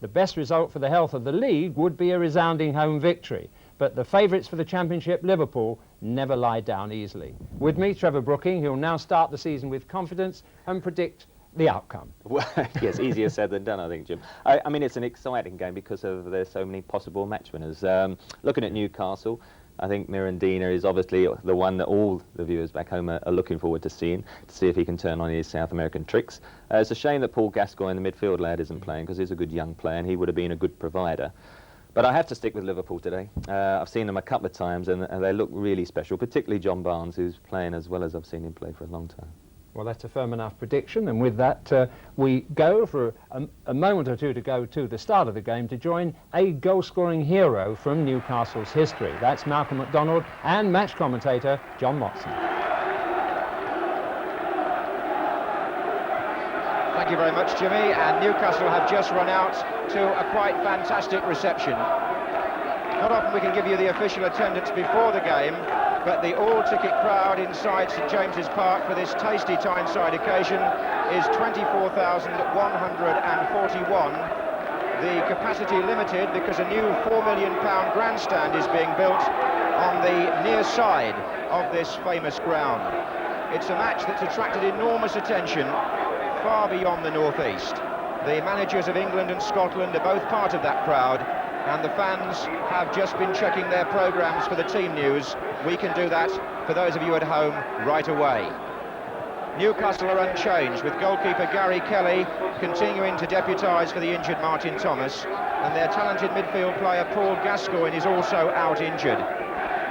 The best result for the health of the league would be a resounding home victory. But the favourites for the Championship, Liverpool, never lie down easily. With me, Trevor Brooking, who will now start the season with confidence and predict the outcome. Well, yes, easier said than done, I think, Jim. I mean, it's an exciting game because there's so many possible match winners. Looking at Newcastle, I think Mirandina is obviously the one that all the viewers back home are looking forward to seeing, to see if he can turn on his South American tricks. It's a shame that Paul Gascoigne, the midfield lad, isn't playing, because he's a good young player and he would have been a good provider. But I have to stick with Liverpool today. I've seen them a couple of times and they look really special, particularly John Barnes, who's playing as well as I've seen him play for a long time. Well, that's a firm enough prediction, and with that we go for a moment or two to go to the start of the game to join a goal-scoring hero from Newcastle's history. That's Malcolm MacDonald and match commentator John Motson. Thank you very much, Jimmy, and Newcastle have just run out to a quite fantastic reception. Not often we can give you the official attendance before the game, but the all-ticket crowd inside St James's Park for this tasty Tyneside occasion is 24,141. The capacity limited because a new £4 million grandstand is being built on the near side of this famous ground. It's a match that's attracted enormous attention far beyond the northeast. The managers of England and Scotland are both part of that crowd, and the fans have just been checking their programmes for the team news. We can do that for those of you at home right away. Newcastle are unchanged, with goalkeeper Gary Kelly continuing to deputise for the injured Martin Thomas, and their talented midfield player Paul Gascoigne is also out injured.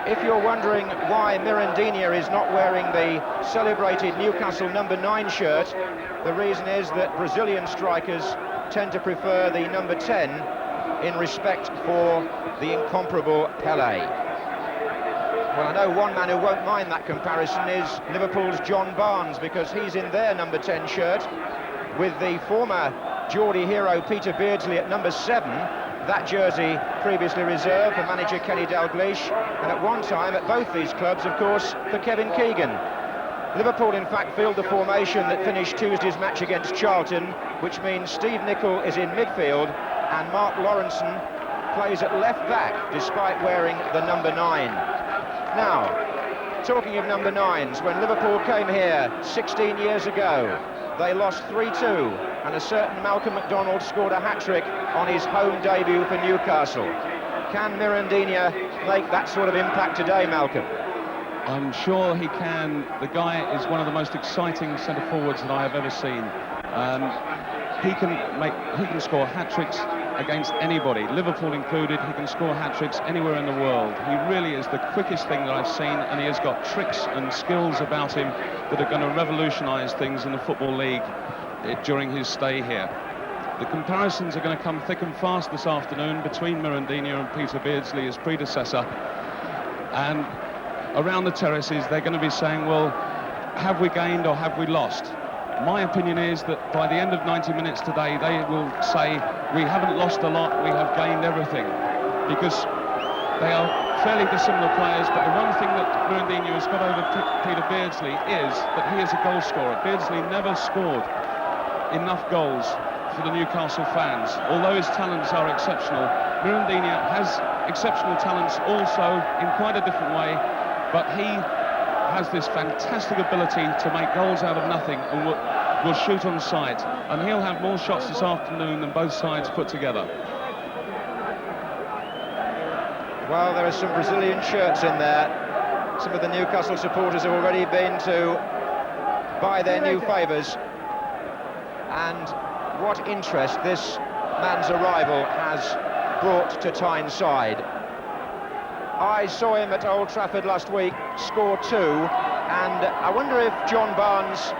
If you're wondering why Mirandina is not wearing the celebrated Newcastle number 9 shirt, the reason is that Brazilian strikers tend to prefer the number 10 in respect for the incomparable Pelé. Well, I know one man who won't mind that comparison is Liverpool's John Barnes, because he's in their number 10 shirt with the former Geordie hero Peter Beardsley at number 7, that jersey previously reserved for manager Kenny Dalglish, and at one time at both these clubs, of course, for Kevin Keegan. Liverpool, in fact, field the formation that finished Tuesday's match against Charlton, which means Steve Nicol is in midfield and Mark Lawrenson plays at left back, despite wearing the number 9. Now, talking of number 9s, when Liverpool came here 16 years ago, they lost 3-2, and a certain Malcolm MacDonald scored a hat-trick on his home debut for Newcastle. Can Mirandina make that sort of impact today, Malcolm? I'm sure he can. The guy is one of the most exciting centre-forwards that I have ever seen. He can score hat-tricks against anybody, Liverpool included. He can score hat-tricks anywhere in the world. He really is the quickest thing that I've seen, and he has got tricks and skills about him that are going to revolutionise things in the Football League during his stay here. The comparisons are going to come thick and fast this afternoon between Mirandina and Peter Beardsley, his predecessor. And around the terraces, they're going to be saying, well, have we gained or have we lost? My opinion is that by the end of 90 minutes today, they will say, we haven't lost a lot, we have gained everything. Because they are fairly dissimilar players, but the one thing that Mirandina has got over Peter Beardsley is that he is a goal scorer. Beardsley never scored enough goals for the Newcastle fans. Although his talents are exceptional, Mirandina has exceptional talents also in quite a different way, but he has this fantastic ability to make goals out of nothing and will shoot on sight, and he'll have more shots this afternoon than both sides put together. Well, there are some Brazilian shirts in there. Some of the Newcastle supporters have already been to buy their new favours, and what interest this man's arrival has brought to Tyneside. I saw him at Old Trafford last week score 2, and I wonder if John Barnes,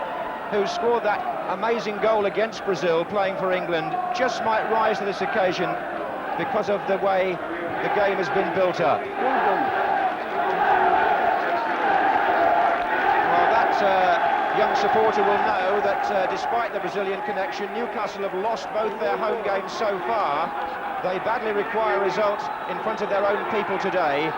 who scored that amazing goal against Brazil playing for England, just might rise to this occasion because of the way the game has been built up. Well, that young supporter will know that despite the Brazilian connection, Newcastle have lost both their home games so far. They badly require a result in front of their own people today,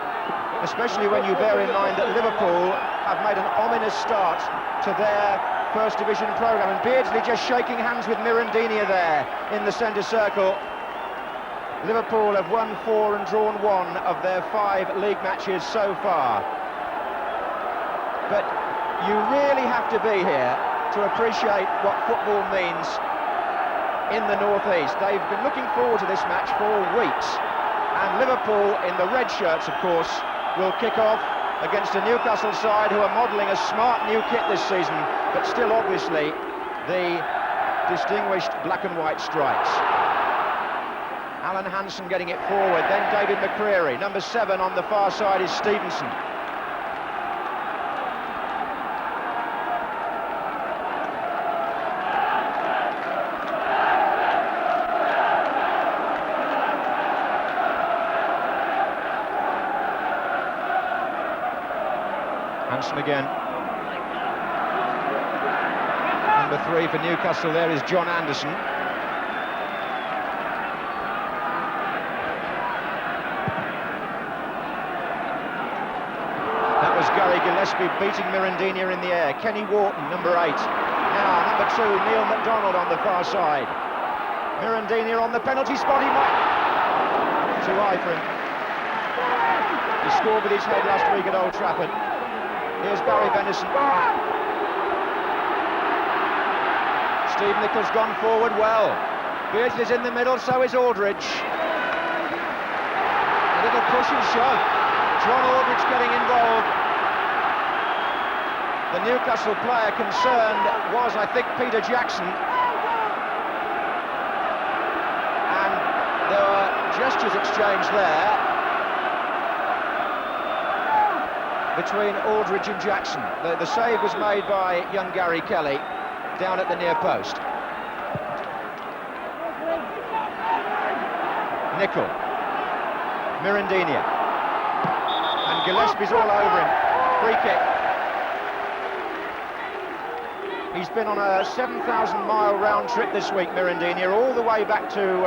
especially when you bear in mind that Liverpool have made an ominous start to their First Division programme. And Beardsley just shaking hands with Mirandina there in the centre circle. Liverpool have won 4 and drawn 1 of their 5 league matches so far. But you really have to be here to appreciate what football means in the northeast. They've been looking forward to this match for weeks, and Liverpool, in the red shirts of course, will kick off against a Newcastle side who are modelling a smart new kit this season, but still obviously the distinguished black and white stripes. Alan Hansen getting it forward, then David McCreary. Number 7 on the far side is Stevenson. Hansen again. Number 3 for Newcastle there is John Anderson. That was Gary Gillespie beating Mirandina in the air. Kenny Wharton, number 8. Now, number 2, Neil MacDonald on the far side. Mirandina on the penalty spot. He might... Too high for him. He scored with his head last week at Old Trafford. Here's Barry Venison. Steve Nicholls gone forward well. Beardsley's in the middle, so is Aldridge. A little push and shove. John Aldridge getting involved. The Newcastle player concerned was, I think, Peter Jackson. And there were gestures exchanged there between Aldridge and Jackson. The save was made by young Gary Kelly down at the near post. Nicol, Mirandina, and Gillespie's all over him. Free kick. He's been on a 7,000-mile round trip this week, Mirandina, all the way back to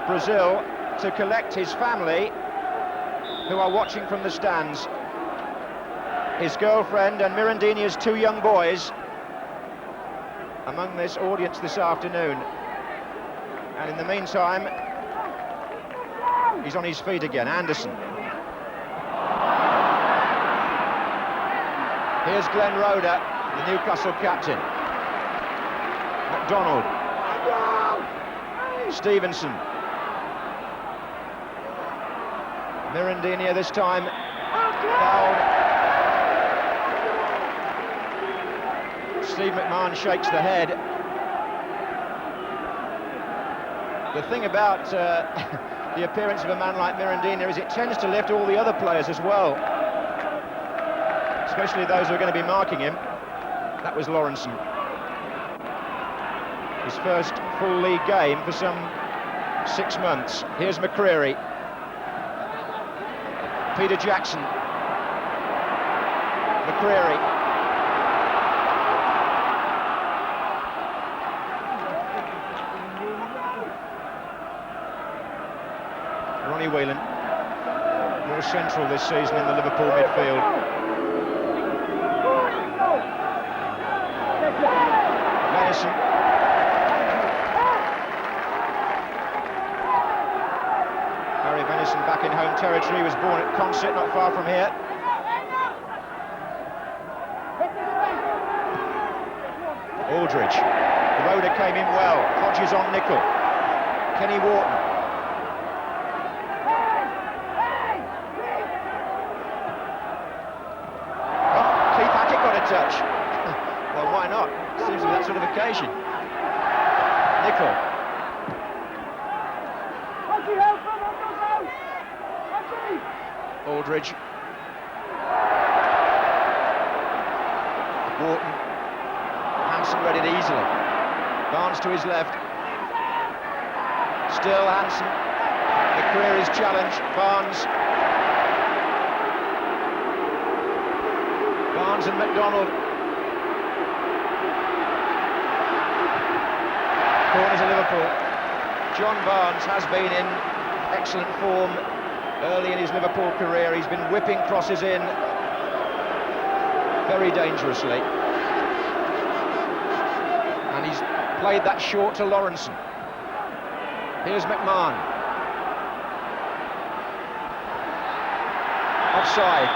Brazil to collect his family, who are watching from the stands. His girlfriend and Mirandina's 2 young boys among this audience this afternoon. And in the meantime, he's on his feet again. Anderson. Here's Glenn Roeder, the Newcastle captain. MacDonald. Stevenson. Mirandina this time fouled. Steve McMahon shakes the head. The thing about the appearance of a man like Mirandina is it tends to lift all the other players as well, especially those who are going to be marking him. That was Lawrenson. His first full league game for some 6 months. Here's McCreary. Peter Jackson. McCreary. Ronnie Whelan, more central this season in the Liverpool midfield. Venison. Harry Venison back in home territory. He was born at Consett, not far from here. Aldridge. Roeder came in well. Hodges on Nicol. Kenny Wharton. Touch. Well, why not? Seems to be that sort of occasion. Nicol. Aldridge. Wharton. Hansen read it easily. Barnes to his left. Still Hansen. McCreary's challenge. Barnes. Barnes and MacDonald. Corners of Liverpool. John Barnes has been in excellent form early in his Liverpool career. He's been whipping crosses in very dangerously. And he's played that short to Lawrenson. Here's McMahon. offside.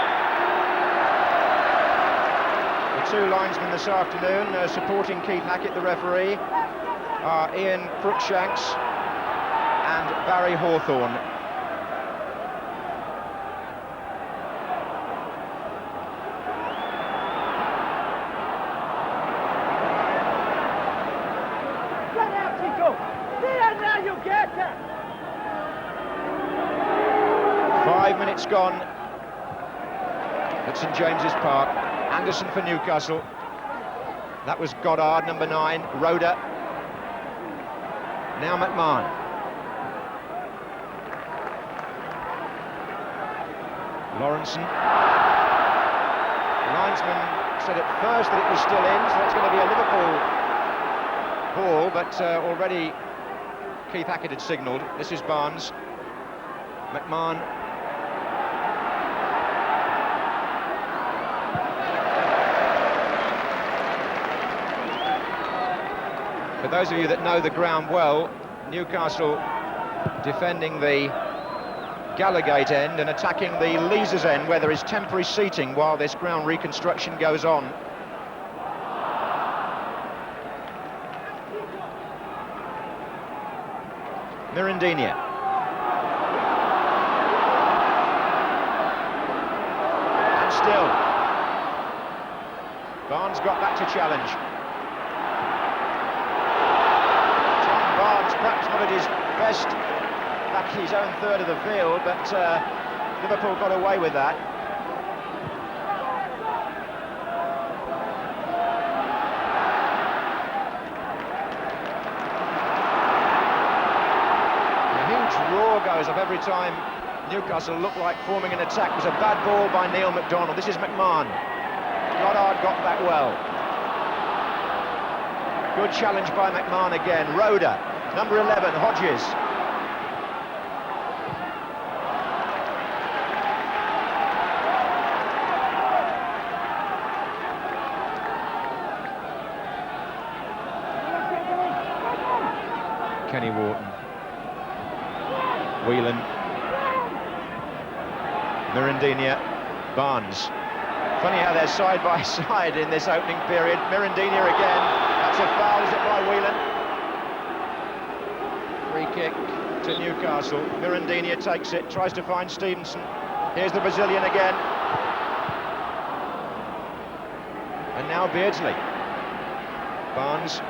The two linesmen this afternoon supporting Keith Hackett, the referee, are Ian Crookshanks and Barry Hawthorne. Gone at St James's Park. Anderson for Newcastle. That was Goddard, number 9. Roda. Now McMahon. Lawrenson. The linesman said at first that it was still in, so that's going to be a Liverpool ball, but already Keith Hackett had signalled. This is Barnes. McMahon. For those of you that know the ground well, Newcastle defending the Gallagate end and attacking the Leazes end, where there is temporary seating while this ground reconstruction goes on. Mirandinia. And still. Barnes got back to challenge. Perhaps not at his best back his own third of the field, but Liverpool got away with that. A huge roar goes up every time Newcastle looked like forming an attack. It was a bad ball by Neil MacDonald. This is McMahon. Goddard got that well. Good challenge by McMahon again. Roda. Number 11, Hodges. Kenny Wharton. Whelan. Mirandinia. Barnes. Funny how they're side by side in this opening period. Mirandinia again. That's a foul, is it, by Whelan? Free kick to Newcastle. Mirandinia takes it, tries to find Stevenson. Here's the Brazilian again. And now Beardsley. Barnes.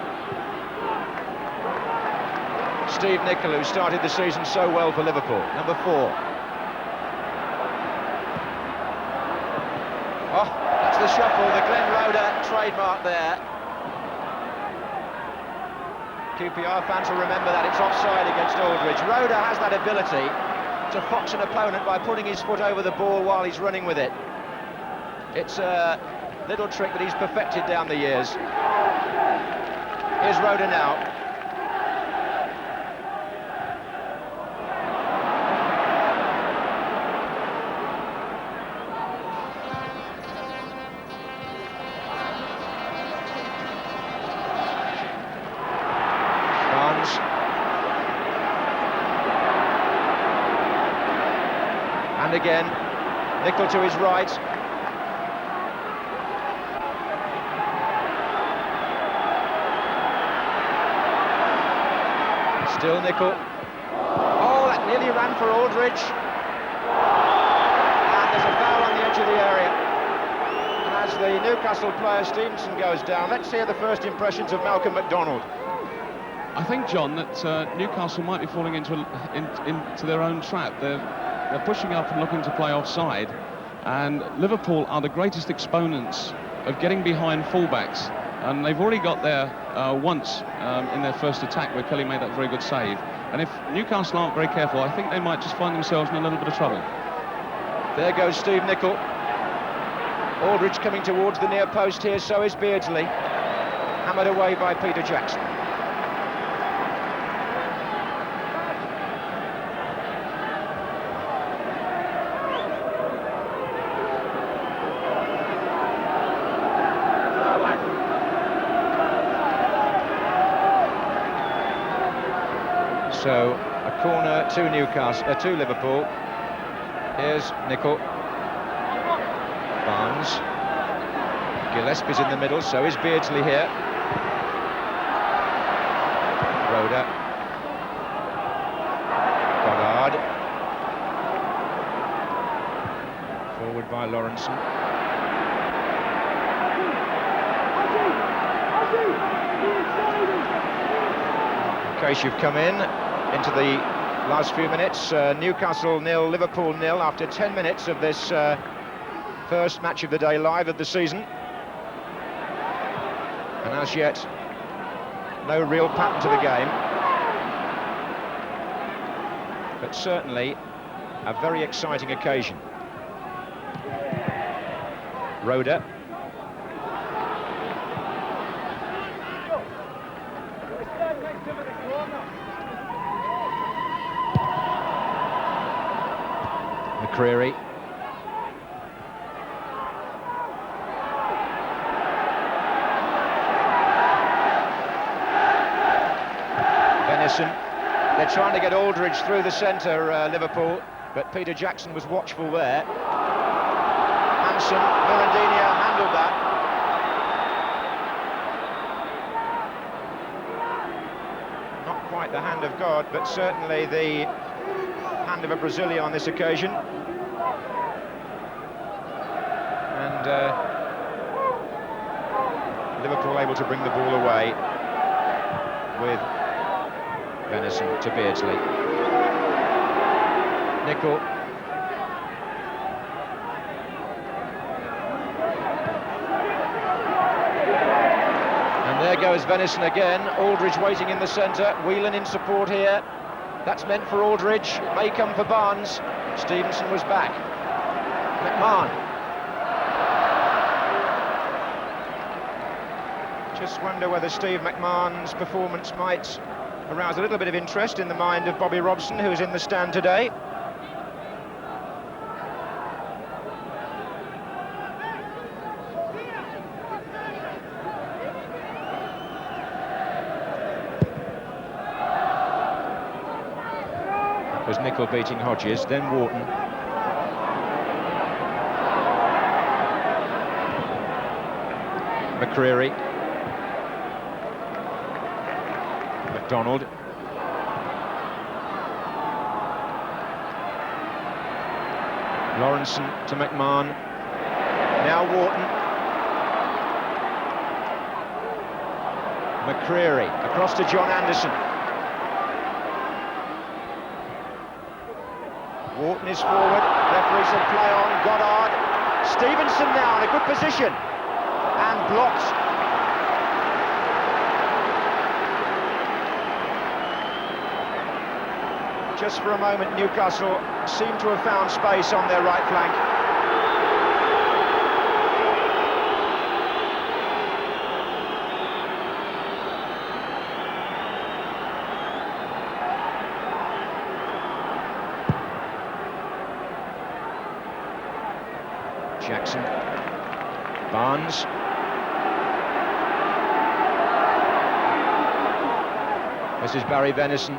Steve Nicol, who started the season so well for Liverpool, number 4. Oh, that's the shuffle, the Glenn Roda trademark there. QPR fans will remember that it's offside against Aldridge. Roda has that ability to fox an opponent by putting his foot over the ball while he's running with it. It's a little trick that he's perfected down the years. Here's Roda now. And again, Nicol to his right. Still Nicol. Oh, that nearly ran for Aldridge. And there's a foul on the edge of the area. And as the Newcastle player Stevenson goes down, let's hear the first impressions of Malcolm MacDonald. I think, John, that Newcastle might be falling into their own trap. They're pushing up and looking to play offside, and Liverpool are the greatest exponents of getting behind fullbacks, and they've already got there once in their first attack where Kelly made that very good save. And if Newcastle aren't very careful, I think they might just find themselves in a little bit of trouble. There goes Steve Nicol. Aldridge coming towards the near post here, so is Beardsley. Hammered away by Peter Jackson. So a corner to Newcastle, to Liverpool. Here's Nicol. Barnes. Gillespie's in the middle, so is Beardsley here. Rhoda. Goddard. Forward by Lawrenson. In case you've come into the last few minutes, Newcastle 0, Liverpool 0 after 10 minutes of this first match of the day live of the season. And as yet, no real pattern to the game. But certainly a very exciting occasion. Rhoda. McCreary. Venison. They're trying to get Aldridge through the centre, Liverpool, but Peter Jackson was watchful there. Hansen, Mirandinha handled that. Not quite the hand of God, but certainly the hand of a Brazilian on this occasion. And Liverpool able to bring the ball away with Venison to Beardsley. Nicol. And there goes Venison again. Aldridge waiting in the centre. Whelan in support here. That's meant for Aldridge. May come for Barnes. Stevenson was back. McMahon. Just wonder whether Steve McMahon's performance might arouse a little bit of interest in the mind of Bobby Robson, who is in the stand today. That was Nicol beating Hodges, then Wharton. McCreary. McDonald. Lawrenson to McMahon. Now Wharton. McCreary across to John Anderson. Wharton is forward. Referee said play on. Goddard. Stevenson now in a good position. And blocked. Just for a moment, Newcastle seemed to have found space on their right flank. Jackson. Barnes. This is Barry Venison.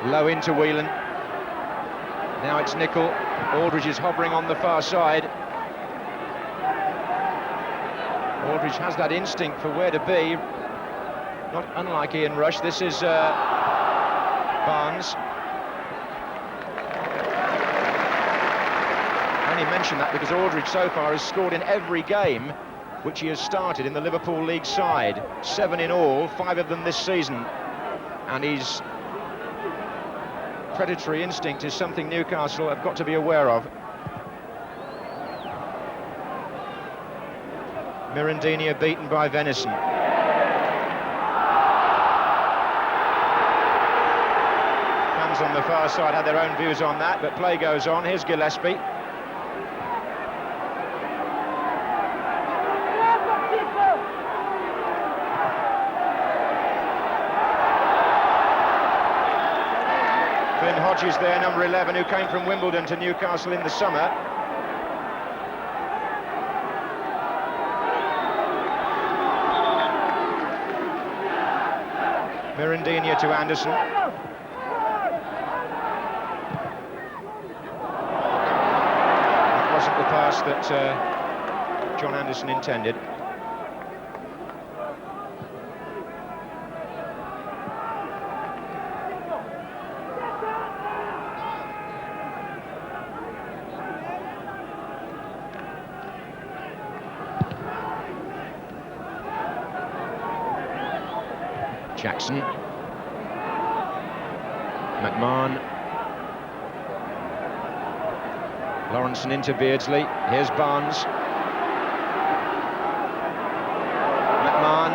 Low into Whelan. Now it's Nicol. Aldridge is hovering on the far side. Aldridge has that instinct for where to be. Not unlike Ian Rush. This is Barnes. I only mention that because Aldridge so far has scored in every game which he has started in the Liverpool League side. 7 in all, 5 of them this season. And he's predatory instinct is something Newcastle have got to be aware of. Mirandinha beaten by Venison. Fans on the far side had their own views on that, but play goes on. Here's Gillespie. Hodges there, number 11, who came from Wimbledon to Newcastle in the summer. Mirandinha to Anderson. That wasn't the pass that John Anderson intended. Jackson. McMahon. Lawrenson into Beardsley. Here's Barnes. McMahon.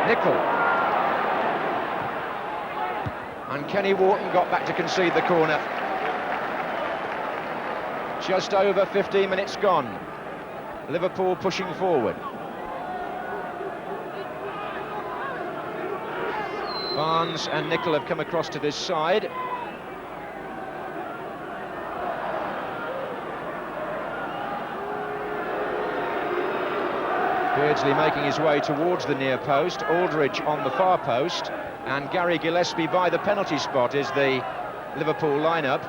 Nicol. And Kenny Wharton got back to concede the corner. Just over 15 minutes gone. Liverpool pushing forward. Barnes and Nicol have come across to this side. Beardsley making his way towards the near post, Aldridge on the far post, and Gary Gillespie by the penalty spot is the Liverpool lineup.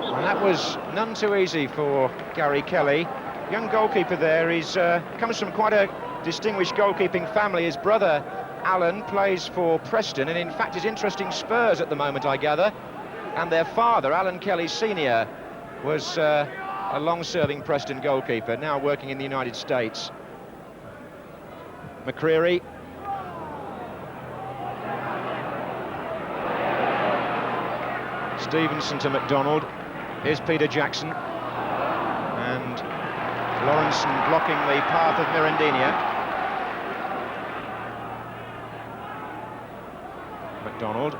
And that was none too easy for Gary Kelly. Young goalkeeper there. He's comes from quite a distinguished goalkeeping family. His brother Alan plays for Preston, and in fact is interesting Spurs at the moment, I gather. And their father, Alan Kelly Sr., was a long-serving Preston goalkeeper, now working in the United States. McCreary. Stevenson to McDonald. Here's Peter Jackson. And Lawrenson blocking the path of Mirandinha. McDonald.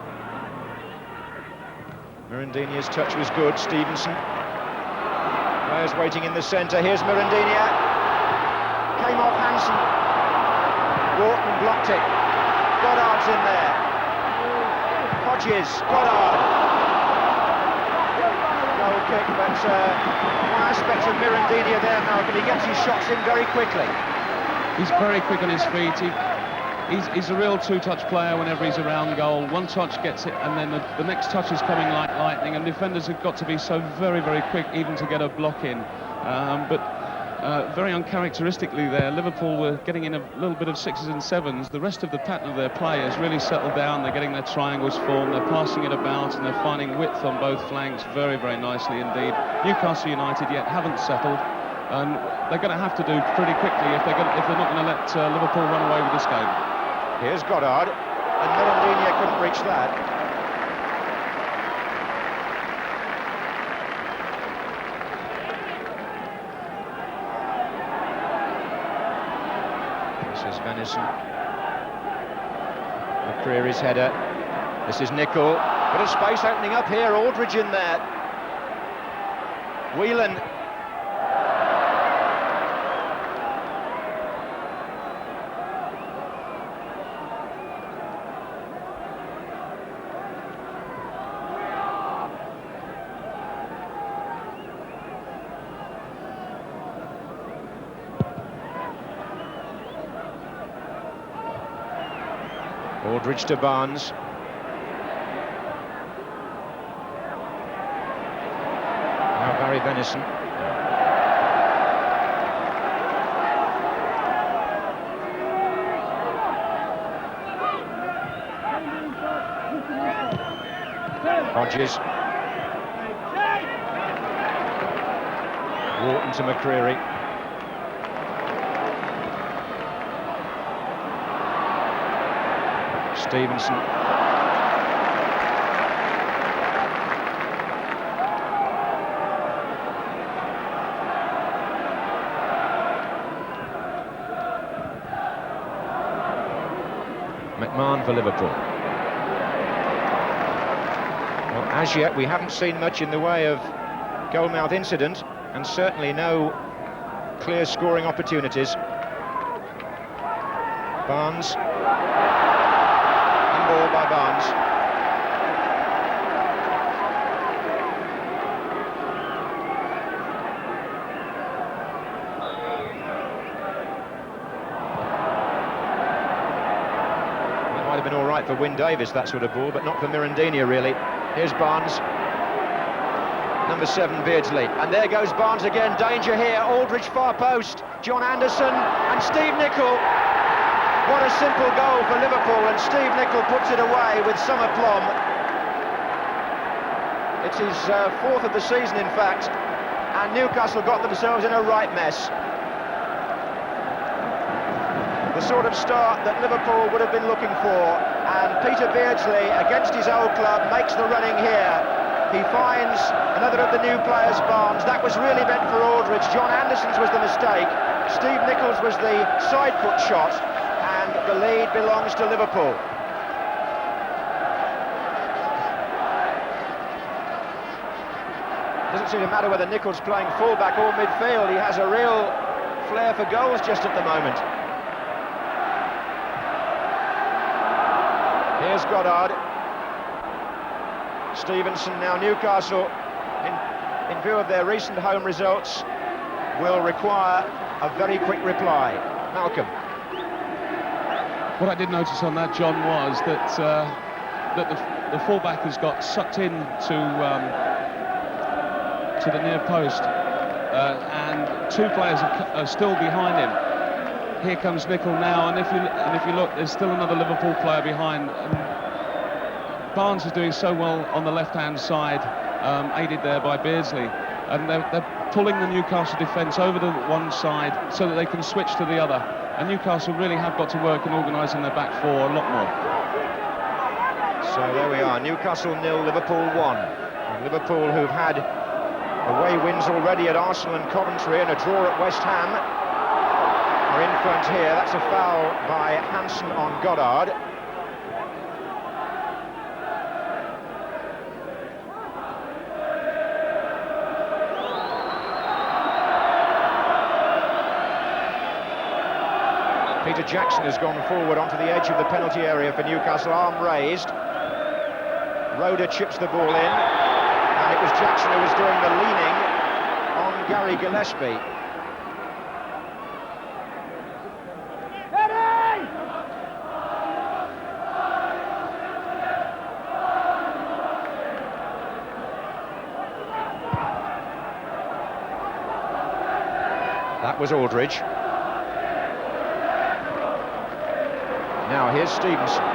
Mirandinha's touch was good. Stevenson. Players waiting in the centre. Here's Mirandinha. Came off Hansen. Wharton blocked it. Goddard's in there. Hodges. Goddard. Goal kick, but one aspect of Mirandinha there, Malcolm. He gets his shots in very quickly. He's very quick on his feet. He's a real two-touch player whenever he's around goal. One touch gets it, and then the next touch is coming like lightning, and defenders have got to be so very, very quick even to get a block in. But very uncharacteristically there, Liverpool were getting in a little bit of sixes and sevens. The rest of the pattern of their play has really settled down. They're getting their triangles formed, they're passing it about, and they're finding width on both flanks very, very nicely indeed. Newcastle United yet haven't settled, and they're going to have to do pretty quickly if they're not going to let Liverpool run away with this game. Here's Goddard, and Mirandinha couldn't reach that. This is Venison. McCreary's header. This is Nicol. Bit of space opening up here. Aldridge in there. Whelan. Aldridge to Barnes. Now Barry Venison. Hodges. Wharton to McCreary. Stevenson. McMahon for Liverpool. Well, as yet we haven't seen much in the way of goalmouth incident, and certainly no clear scoring opportunities. Barnes. Ball by Barnes. That might have been all right right for Wyn Davis, that sort of ball, but not for Mirandini, really. Here's Barnes. Number 7, Beardsley. And there goes Barnes again. Danger here. Aldridge, far post. John Anderson and Steve Nicol. What a simple goal for Liverpool, and Steve Nicol puts it away with some aplomb. It's his 4th of the season, in fact, and Newcastle got themselves in a right mess. The sort of start that Liverpool would have been looking for, and Peter Beardsley, against his old club, makes the running here. He finds another of the new players, Barnes. That was really meant for Aldridge. John Anderson's was the mistake. Steve Nicol's was the side foot shot, and the lead belongs to Liverpool. Doesn't seem to matter whether Nicol's playing fullback or midfield. He has a real flair for goals just at the moment. Here's Goddard. Stevenson. Now Newcastle, in view of their recent home results, will require a very quick reply. Malcolm. What I did notice on that, John, was that the fullback has got sucked in to the near post, and 2 players are still behind him. Here comes Nicol now, and if you look, there's still another Liverpool player behind. Barnes is doing so well on the left-hand side, aided there by Beardsley, and they're pulling the Newcastle defence over to one side so that they can switch to the other. And Newcastle really have got to work in organising their back 4 a lot more. So there we are, Newcastle 0, Liverpool 1. And Liverpool, who've had away wins already at Arsenal and Coventry and a draw at West Ham, are in front here. That's a foul by Hansen on Goddard. Peter Jackson has gone forward onto the edge of the penalty area for Newcastle, arm raised. Roeder chips the ball in, and it was Jackson who was doing the leaning on Gary Gillespie. That was Aldridge. Now here's Stevenson.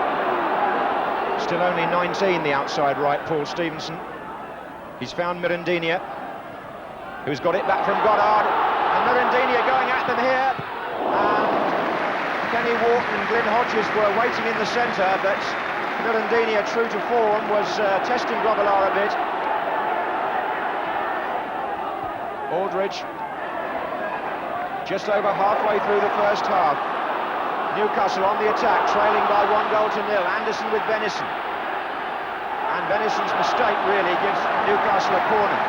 Still only 19, the outside right, Paul Stevenson. He's found Mirandini, who's got it back from Goddard. And Mirandini going at them here. And Kenny Wharton and Glyn Hodges were waiting in the centre, but Mirandini, true to form, was testing Grobbelaar a bit. Aldridge, just over halfway through the first half. Newcastle on the attack, trailing by 1-0. Anderson with Benison. And Benison's mistake really gives Newcastle a corner.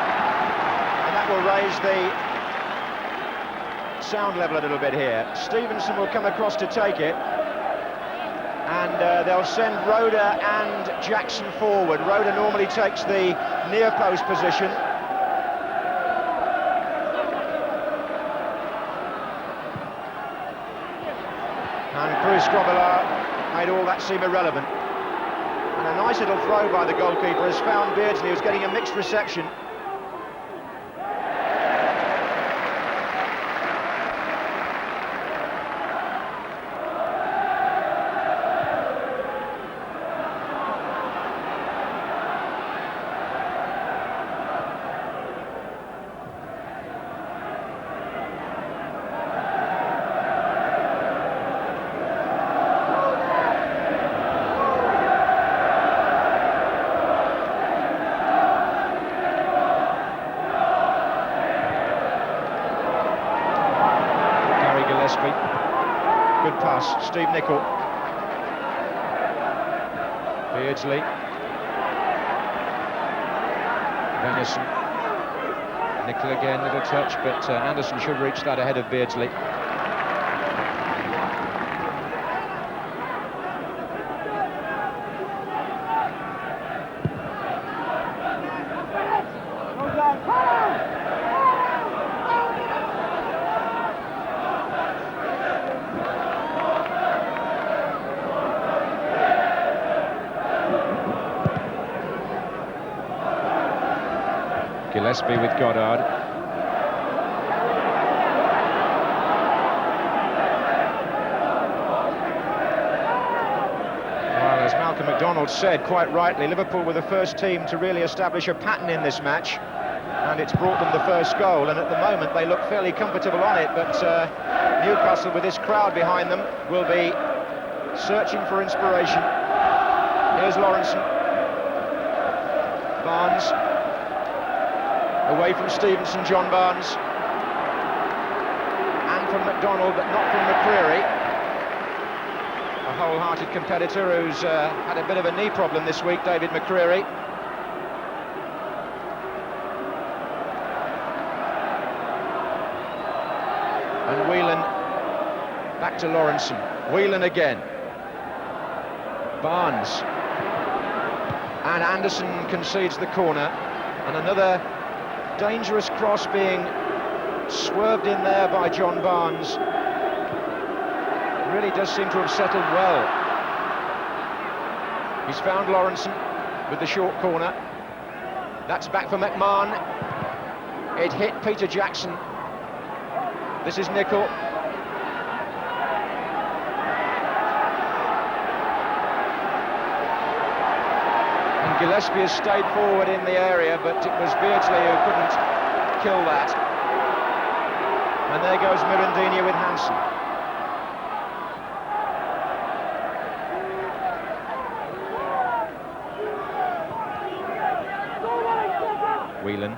And that will raise the sound level a little bit here. Stevenson will come across to take it. And they'll send Roeder and Jackson forward. Roeder normally takes the near post position. Bruce Grobbelaar made all that seem irrelevant. And a nice little throw by the goalkeeper has found Beardsley, who's getting a mixed reception. Good pass, Steve Nicol. Beardsley. Benison. Nicol again, little touch, but Anderson should reach that ahead of Beardsley. Gillespie with Goddard. Well, as Malcolm MacDonald said quite rightly, Liverpool were the first team to really establish a pattern in this match, and it's brought them the first goal, and at the moment they look fairly comfortable on it, but Newcastle, with this crowd behind them, will be searching for inspiration. Here's Lawrenson. Barnes. Away from Stevenson, John Barnes. And from MacDonald, but not from McCreary. A wholehearted competitor who's had a bit of a knee problem this week, David McCreary. And Whelan back to Lawrenson. Whelan again. Barnes. And Anderson concedes the corner. And another dangerous cross being swerved in there by John Barnes. Really does seem to have settled well. He's found Lawrenson with the short corner. That's back for McMahon. It hit Peter Jackson. This is Nicol. And Gillespie has stayed forward in the area, but it was Beardsley who couldn't kill that. And there goes Mirandini with Hansen. Whelan.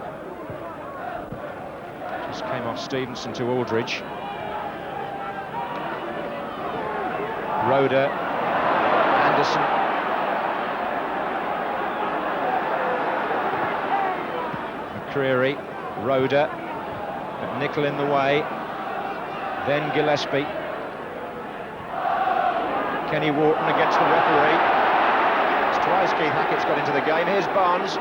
Just came off Stevenson to Aldridge. Roeder. Anderson. McCreary. Roeder. But Nicol in the way. Then Gillespie. Kenny Wharton against the referee. It's twice Keith Hackett's got into the game. Here's Barnes.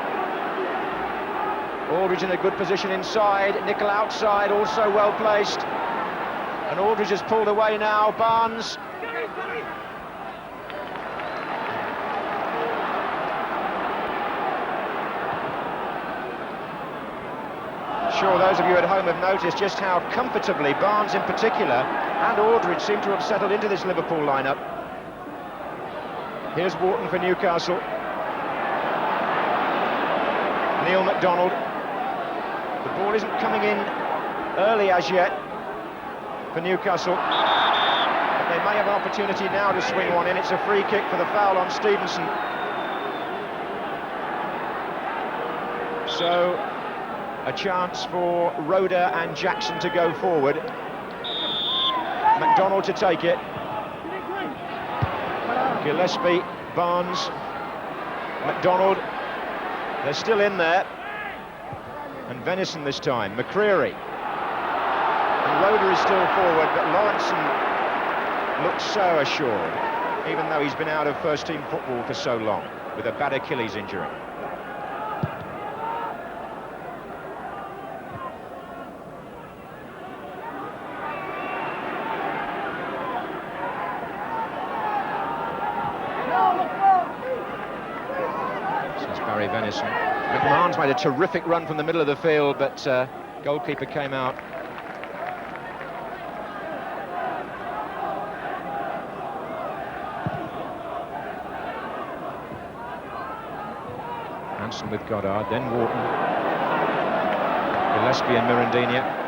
Aldridge in a good position inside, Nicol outside, also well placed. And Aldridge has pulled away now, Barnes. Sure, those of you at home have noticed just how comfortably Barnes in particular and Aldridge seem to have settled into this Liverpool lineup. Here's Wharton for Newcastle. Neil MacDonald. The ball isn't coming in early as yet for Newcastle, but they may have an opportunity now to swing one in. It's a free kick for the foul on Stevenson. So a chance for Roeder and Jackson to go forward. MacDonald to take it. Gillespie, Barnes, MacDonald. They're still in there. And Venison this time, McCreary. And Roeder is still forward, but Lawrenson looks so assured, even though he's been out of first-team football for so long, with a bad Achilles injury. This is Barry Venison. McMahon's made a terrific run from the middle of the field, but goalkeeper came out. Hansen with Goddard, then Wharton. Gillespie and Mirandini.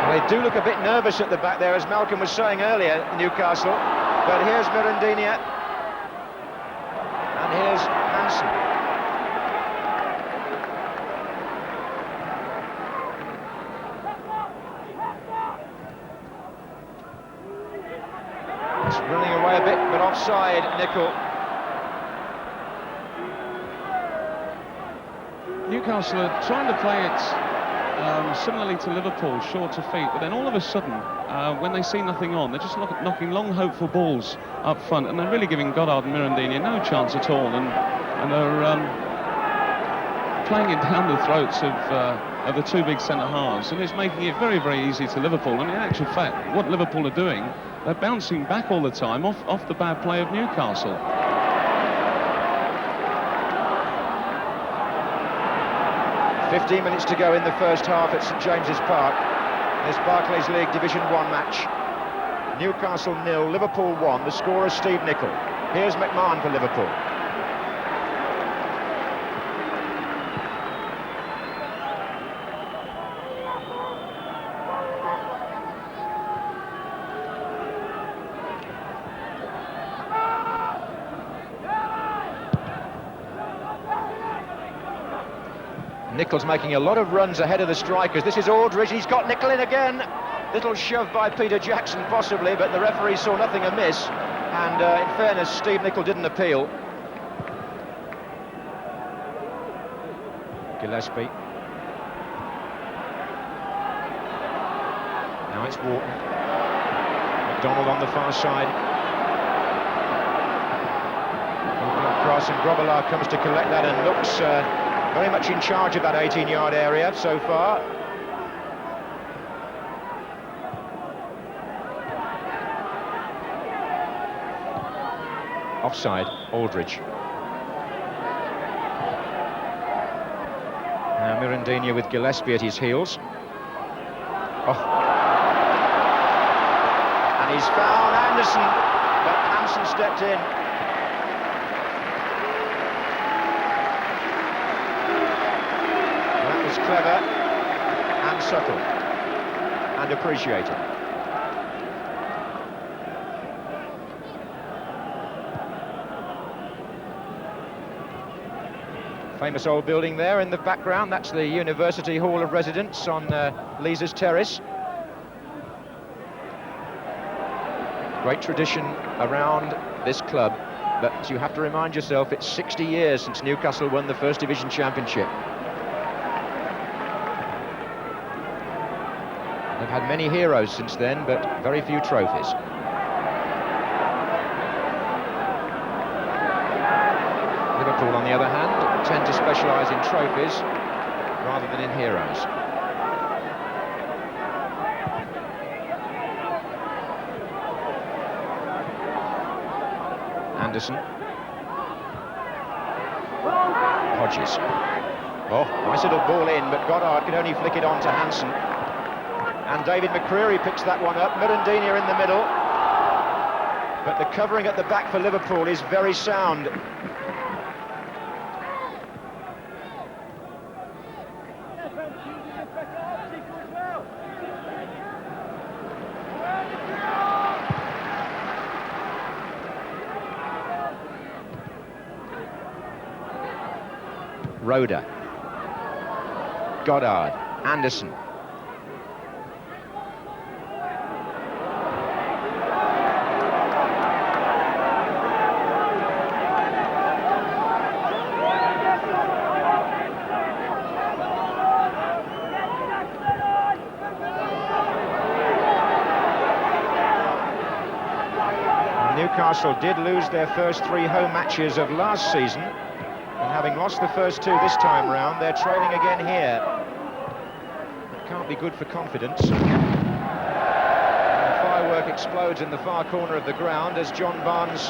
They do look a bit nervous at the back there, as Malcolm was saying earlier, Newcastle. But here's Mirandini. And here's Hansen. It's running away a bit, but offside, Nicol. Newcastle are trying to play it similarly to Liverpool, short of feet, but then all of a sudden, when they see nothing on, they're just knocking long, hopeful balls up front, and they're really giving Goddard and Mirandini no chance at all, and they're playing it down the throats of the two big centre halves, and it's making it very, very easy to Liverpool. And in actual fact, what Liverpool are doing, they're bouncing back all the time off the bad play of Newcastle. "15 minutes to go in the first half at St James's Park. This Barclays League Division 1 match. Newcastle 0, Liverpool 1. The scorer Steve Nicol. Here's McMahon for Liverpool. Nicol's making a lot of runs ahead of the strikers. This is Aldridge, he's got Nicol in again. Little shove by Peter Jackson possibly, but the referee saw nothing amiss. And in fairness, Steve Nicol didn't appeal. Gillespie. Now it's Wharton. McDonald on the far side. Moving across, and Grobbelaar comes to collect that and looks very much in charge of that 18-yard area so far. Offside, Aldridge. Now Mirandinha with Gillespie at his heels. Oh. And he's found Anderson, but Hansen stepped in. That was clever and subtle and appreciated. Famous old building there in the background, that's the University Hall of Residence on Leazes Terrace. Great tradition around this club, but you have to remind yourself it's 60 years since Newcastle won the First Division Championship. They've had many heroes since then, but very few trophies. Liverpool, on the other hand, tend to specialise in trophies rather than in heroes. Anderson. Hodges. Oh, nice little ball in, but Goddard could only flick it on to Hansen. And David McCreary picks that one up. Mirandinha in the middle. But the covering at the back for Liverpool is very sound. Roda, Goddard, Anderson. Newcastle did lose their first 3 home matches of last season. And having lost the first 2 this time round, they're trailing again here. That can't be good for confidence. And the firework explodes in the far corner of the ground as John Barnes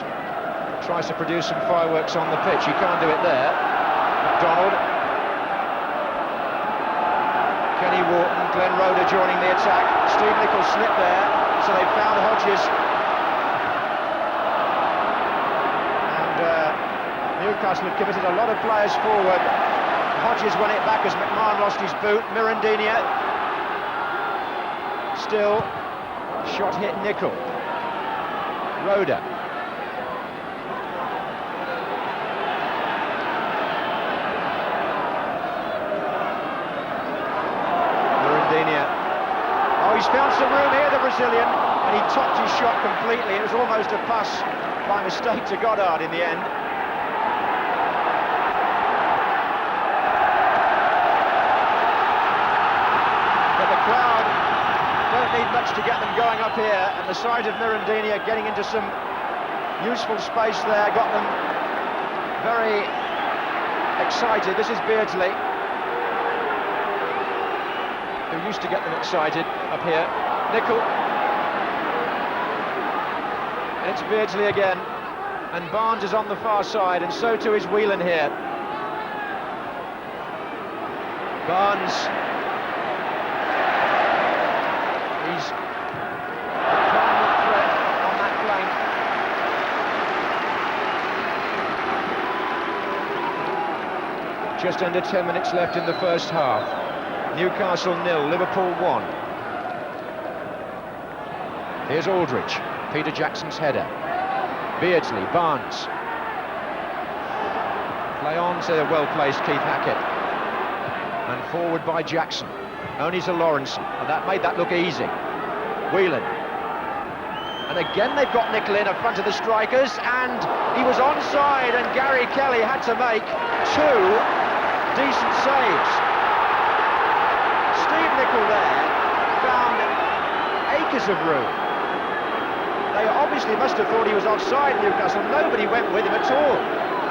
tries to produce some fireworks on the pitch. He can't do it there. McDonald. Kenny Wharton, Glenn Roder joining the attack. Steve Nicol slipped there, so they found Hodges. Newcastle have committed a lot of players forward. Hodges won it back as McMahon lost his boot. Mirandinha still shot hit Nicol. Roda. Mirandinha. Oh, he's found some room here, the Brazilian, and he topped his shot completely. It was almost a pass by mistake to Goddard in the end. Need much to get them going up here, and the sight of Mirandinha getting into some useful space there got them very excited. This is Beardsley, who used to get them excited up here. Nicol. And it's Beardsley again. And Barnes is on the far side, and so too is Whelan here. Barnes. He's a prominent threat on that flank. Just under 10 minutes left in the first half. Newcastle 0, Liverpool 1. Here's Aldridge, Peter Jackson's header. Beardsley, Barnes. Play on to the well-placed Keith Hackett. And forward by Jackson. Only to Lawrenson, and that made that look easy. Whelan. And again they've got Nicol in front of the strikers, and he was onside, and Gary Kelly had to make 2 decent saves. Steve Nicol there found acres of room. They obviously must have thought he was offside, Newcastle. Nobody went with him at all,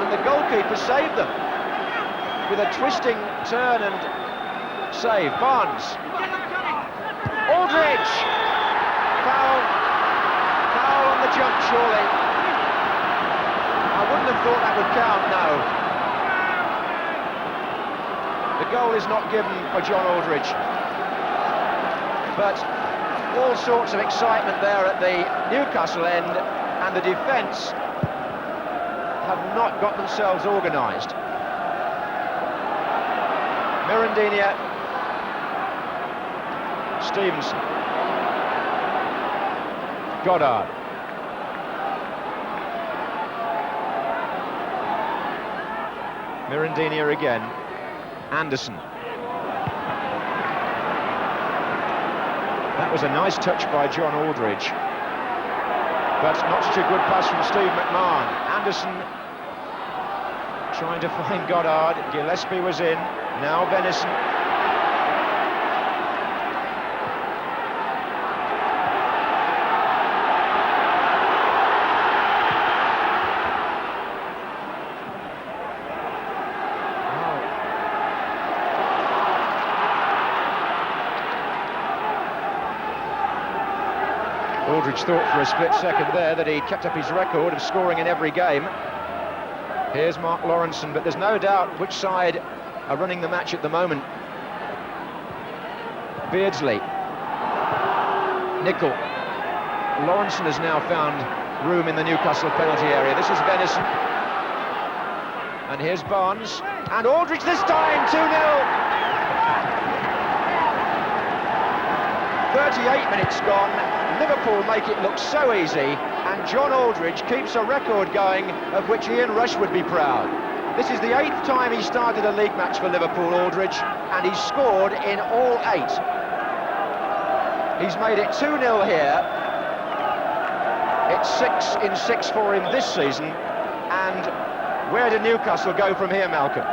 and the goalkeeper saved them with a twisting turn and save. Barnes. Aldridge. Foul on the jump, surely. I wouldn't have thought that would count, no. The goal is not given for John Aldridge. But all sorts of excitement there at the Newcastle end, and the defence have not got themselves organised. Mirandinia, Stevenson, Goddard, Mirandinia again, Anderson. That was a nice touch by John Aldridge, but not such a good pass from Steve McMahon. Anderson trying to find Goddard. Gillespie was in. Now Venison. Aldridge thought for a split second there that he kept up his record of scoring in every game. Here's Mark Lawrenson, but there's no doubt which side are running the match at the moment. Beardsley. Nicol. Lawrenson has now found room in the Newcastle penalty area. This is Venison. And here's Barnes. And Aldridge this time, 2-0. 38 minutes gone. Liverpool make it look so easy, and John Aldridge keeps a record going of which Ian Rush would be proud. This is the 8th time he started a league match for Liverpool, Aldridge, and he's scored in all 8. He's made it 2-0 here. It's 6 in 6 for him this season, and where do Newcastle go from here, Malcolm?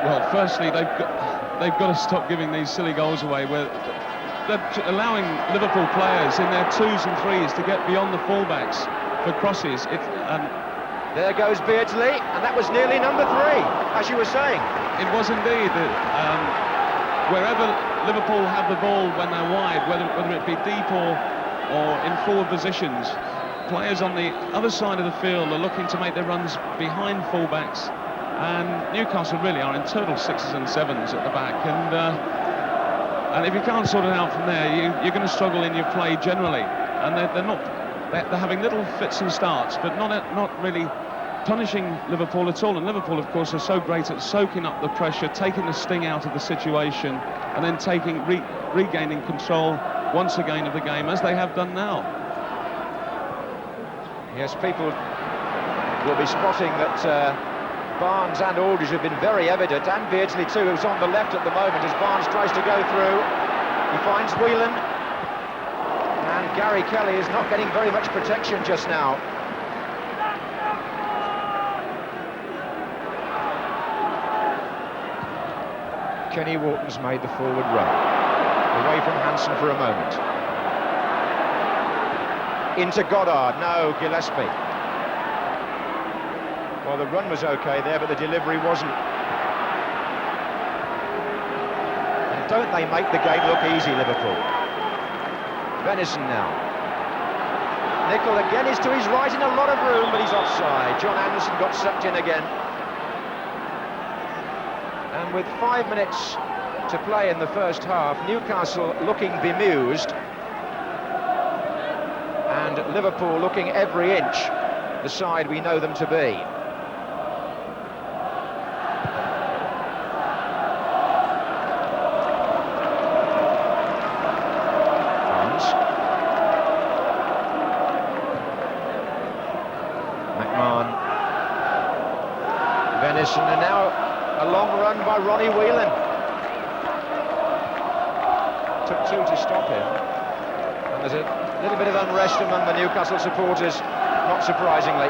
Well, firstly, they've got to stop giving these silly goals away where they're allowing Liverpool players in their 2s and 3s to get beyond the fullbacks for crosses. There goes Beardsley, and that was nearly number 3, as you were saying. It was indeed. Wherever Liverpool have the ball when they're wide, whether it be deep or in forward positions, players on the other side of the field are looking to make their runs behind fullbacks, and Newcastle really are in total 6s and 7s at the back, and if you can't sort it out from there, you're going to struggle in your play generally. And they're having little fits and starts, but not really punishing Liverpool at all. And Liverpool, of course, are so great at soaking up the pressure, taking the sting out of the situation, and then regaining control once again of the game, as they have done now. Yes, people will be spotting that Barnes and Aldridge have been very evident, and Beardsley too, who's on the left at the moment as Barnes tries to go through. He finds Whelan, and Gary Kelly is not getting very much protection just now. Kenny Wharton's made the forward run, away from Hansen for a moment. Into Goddard, no, Gillespie. Well, the run was okay there, but the delivery wasn't. And don't they make the game look easy, Liverpool? Venison now. Nicol again is to his right in a lot of room, but he's offside. John Anderson got sucked in again. And with 5 minutes to play in the first half, Newcastle looking bemused, and Liverpool looking every inch the side we know them to be. Barnes. McMahon. Venison, and now a long run by Ronnie Whelan. Took two to stop him. And there's a little bit of unrest among the Newcastle supporters, not surprisingly.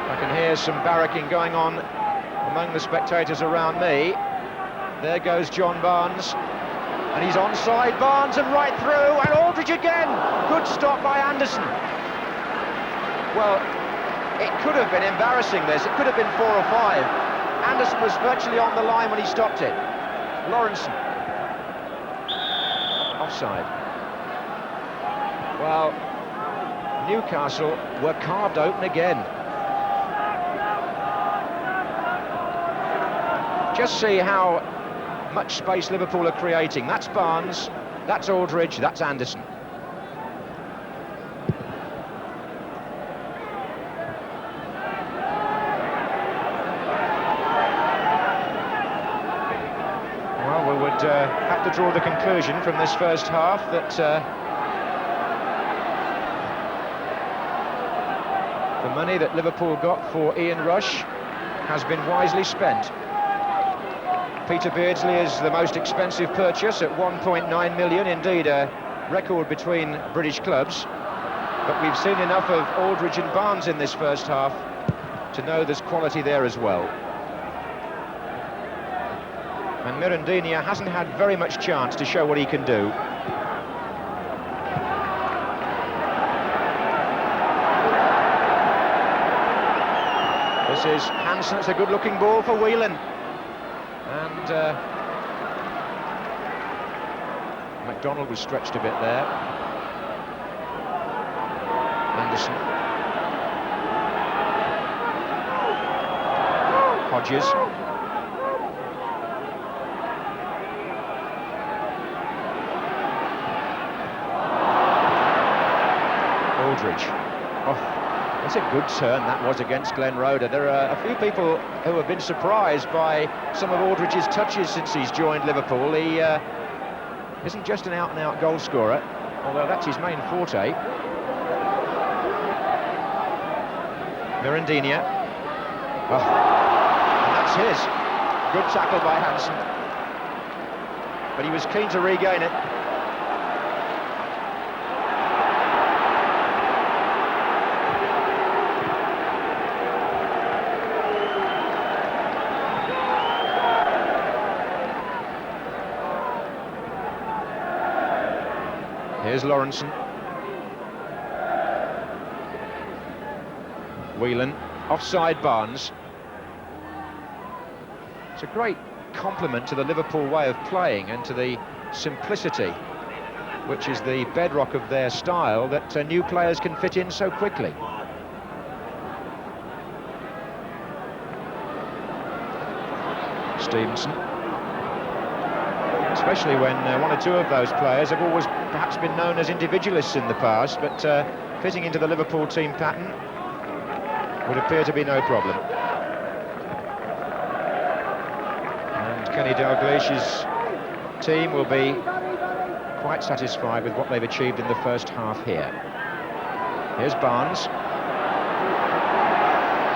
I can hear some barracking going on among the spectators around me. There goes John Barnes. And he's onside, Barnes, and right through, and Aldridge again! Good stop by Anderson. Well, it could have been embarrassing, this. It could have been 4 or 5. Anderson was virtually on the line when he stopped it. Lawrenson. Offside. Well, Newcastle were carved open again. Just see how much space Liverpool are creating. That's Barnes, that's Aldridge, that's Anderson. Well, we would have to draw the conclusion from this first half that the money that Liverpool got for Ian Rush has been wisely spent. Peter Beardsley is the most expensive purchase at 1.9 million, indeed a record between British clubs. But we've seen enough of Aldridge and Barnes in this first half to know there's quality there as well. And Mirandinia hasn't had very much chance to show what he can do. This is Hansen. It's a good-looking ball for Whelan. And MacDonald was stretched a bit there. Anderson. Hodges. Aldridge. Oh, that's a good turn that was against Glenn Roeder. There are a few people who have been surprised by some of Aldridge's touches since he's joined Liverpool. He isn't just an out-and-out goal scorer, although that's his main forte. Mirandinia. Oh, and that's his. Good tackle by Hansen. But he was keen to regain it. Here's Lawrenson. Whelan, offside Barnes. It's a great compliment to the Liverpool way of playing and to the simplicity, which is the bedrock of their style, that new players can fit in so quickly. Stevenson. Especially when one or two of those players have always perhaps been known as individualists in the past, but fitting into the Liverpool team pattern would appear to be no problem. And Kenny Dalglish's team will be quite satisfied with what they've achieved in the first half here. Here's Barnes.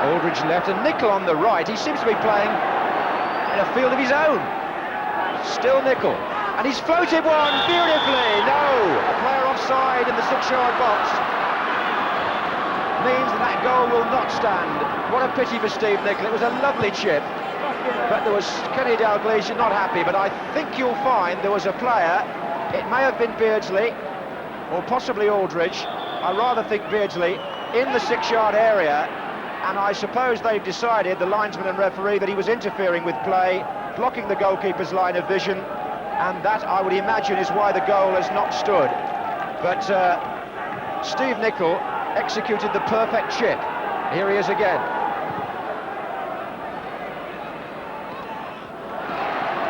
Aldridge left and Nicol on the right. He seems to be playing in a field of his own. Still Nicol, and he's floated one beautifully. No, a player offside in the 6-yard box means that goal will not stand. What a pity for Steve Nicol. It was a lovely chip, but there was Kenny Dalglish not happy. But I think you'll find there was a player It may have been Beardsley, or possibly Aldridge. I rather think Beardsley in the 6-yard area, and I suppose they've decided, the linesman and referee, that he was interfering with play, blocking the goalkeeper's line of vision, and that, I would imagine, is why the goal has not stood. But Steve Nicol executed the perfect chip. Here he is again.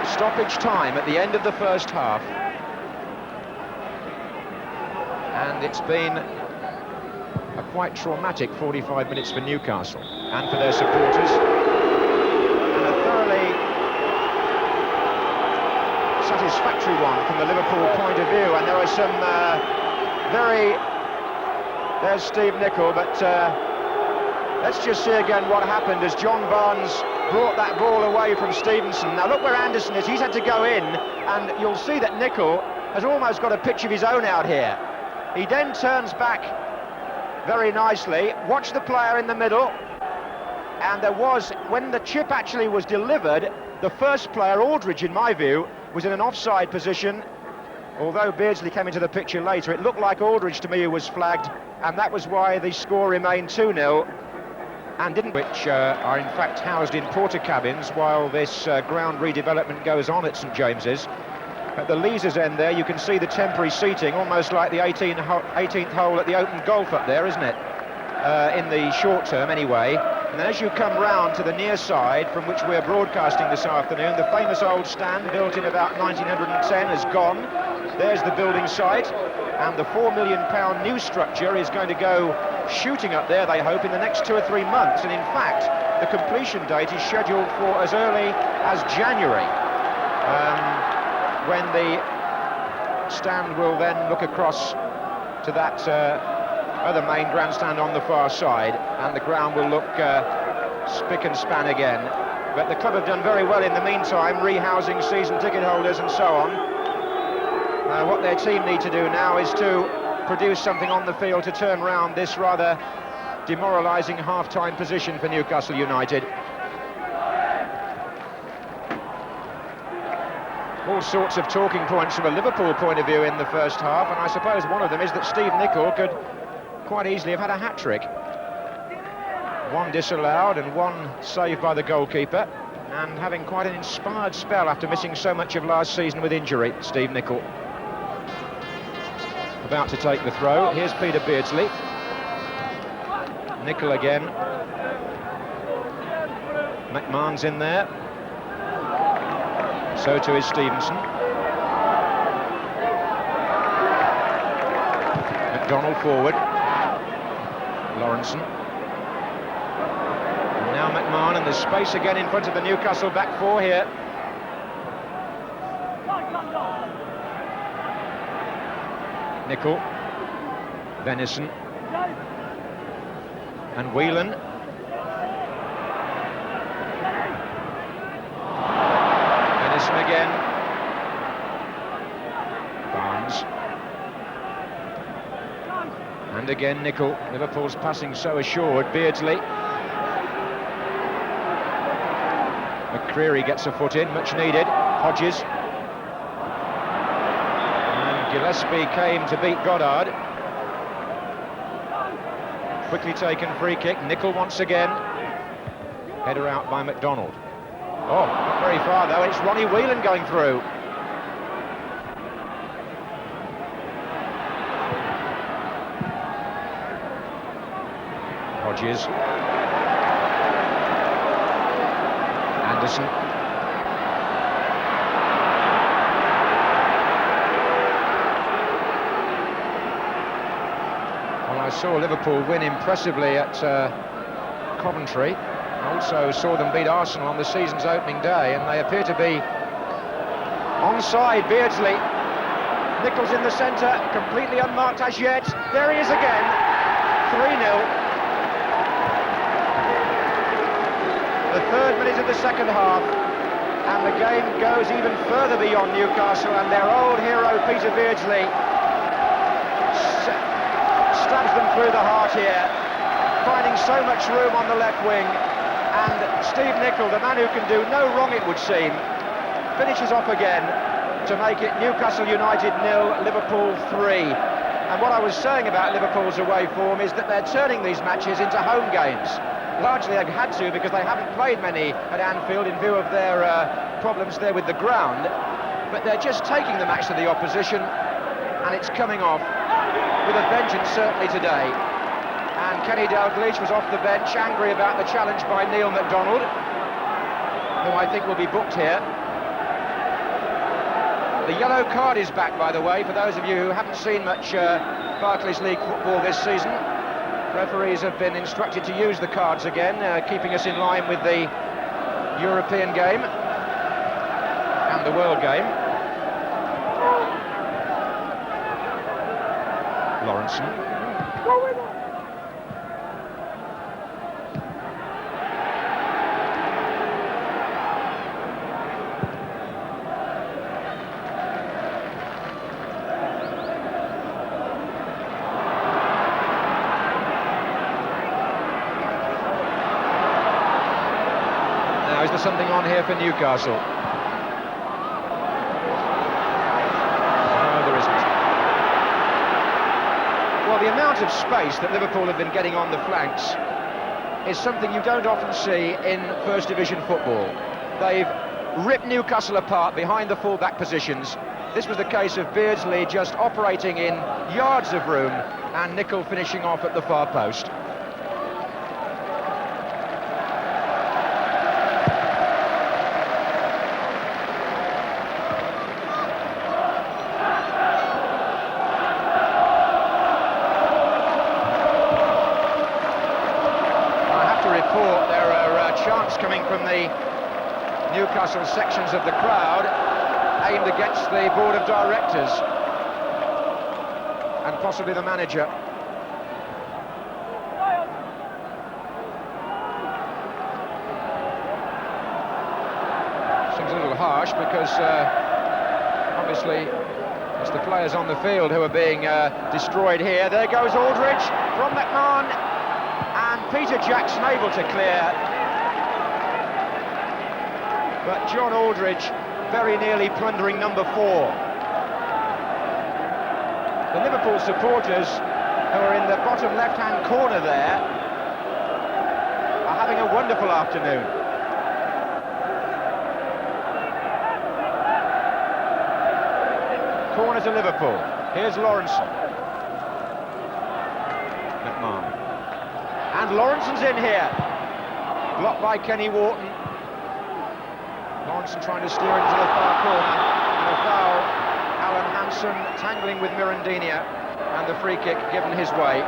Stoppage time at the end of the first half. And it's been a quite traumatic 45 minutes for Newcastle and for their supporters. And a thoroughly satisfactory one from the Liverpool point of view. And there are some there's Steve Nicol, but let's just see again what happened as John Barnes brought that ball away from Stevenson. Now look where Anderson is. He's had to go in, and you'll see that Nicol has almost got a pitch of his own out here. He then turns back very nicely. Watch the player in the middle. And there was, when the chip actually was delivered, the first player, Aldridge, in my view, was in an offside position. Although Beardsley came into the picture later, it looked like Aldridge to me who was flagged, and that was why the score remained 2-0. And which are in fact housed in porter cabins while this ground redevelopment goes on at St James's. At the Leazes end there, you can see the temporary seating, almost like the 18th hole at the Open Golf up there, isn't it? In the short term, anyway. And then as you come round to the near side, from which we're broadcasting this afternoon, the famous old stand, built in about 1910, has gone. There's the building site, and the £4 million new structure is going to go shooting up there, they hope, in the next 2 or 3 months. And in fact, the completion date is scheduled for as early as January. When the stand will then look across to that other main grandstand on the far side, and the ground will look spick and span again. But the club have done very well in the meantime, rehousing season ticket holders and so on. What their team need to do now is to produce something on the field to turn round this rather demoralising half-time position for Newcastle United. All sorts of talking points from a Liverpool point of view in the first half, and I suppose one of them is that Steve Nicol could quite easily have had a hat-trick. One disallowed and one saved by the goalkeeper, and having quite an inspired spell after missing so much of last season with injury, Steve Nicol. About to take the throw. Here's Peter Beardsley. Nicol again. McMahon's in there. So too is Stevenson. McDonald forward. Lawrenson. And now McMahon, and there's space again in front of the Newcastle back four here. Nicol. Venison. And Whelan. Venison again. Barnes. And again Nicol. Liverpool's passing so assured. Beardsley. McCreary gets a foot in, much needed. Hodges. And Gillespie came to beat Goddard. Quickly taken free kick. Nicol once again. Header out by McDonald. Oh, not very far though. It's Ronnie Whelan going through. Hodges. Anderson. Well, I saw Liverpool win impressively at Coventry. I also saw them beat Arsenal on the season's opening day, and they appear to be onside. Beardsley. Nichol's in the centre, completely unmarked as yet. There he is again. 3-0. The third minute of the second half, and the game goes even further beyond Newcastle, and their old hero Peter Beardsley stabs them through the heart here, finding so much room on the left wing. And Steve Nicol, the man who can do no wrong it would seem, finishes off again. to make it Newcastle United 0, Liverpool 3. And what I was saying about Liverpool's away form is that they're turning these matches into home games. Largely they've had to, because they haven't played many at Anfield in view of their problems there with the ground. But they're just taking the match to the opposition, and it's coming off with a vengeance certainly today. And Kenny Dalglish was off the bench, angry about the challenge by Neil MacDonald, who I think will be booked here. The yellow card is back, by the way, for those of you who haven't seen much Barclays League football this season. Referees have been instructed to use the cards again, keeping us in line with the European game and the World game. Lawrenson. Is there something on here for Newcastle? No, there isn't. Well, the amount of space that Liverpool have been getting on the flanks is something you don't often see in First Division football. They've ripped Newcastle apart behind the full-back positions. This was the case of Beardsley just operating in yards of room and Nicol finishing off at the far post. Coming from the Newcastle sections of the crowd, aimed against the board of directors and possibly the manager. Seems a little harsh because obviously it's the players on the field who are being destroyed here. There goes Aldridge from McMahon, and Peter Jackson able to clear. But John Aldridge very nearly plundering number 4. The Liverpool supporters, who are in the bottom left-hand corner there, are having a wonderful afternoon. Corner to Liverpool. Here's Lawrenson. McMahon. And Lawrenson's in here. Blocked by Kenny Wharton. Lawrenson trying to steer it into the far corner, and a foul. Alan Hansen tangling with Mirandinia, and the free kick given his way.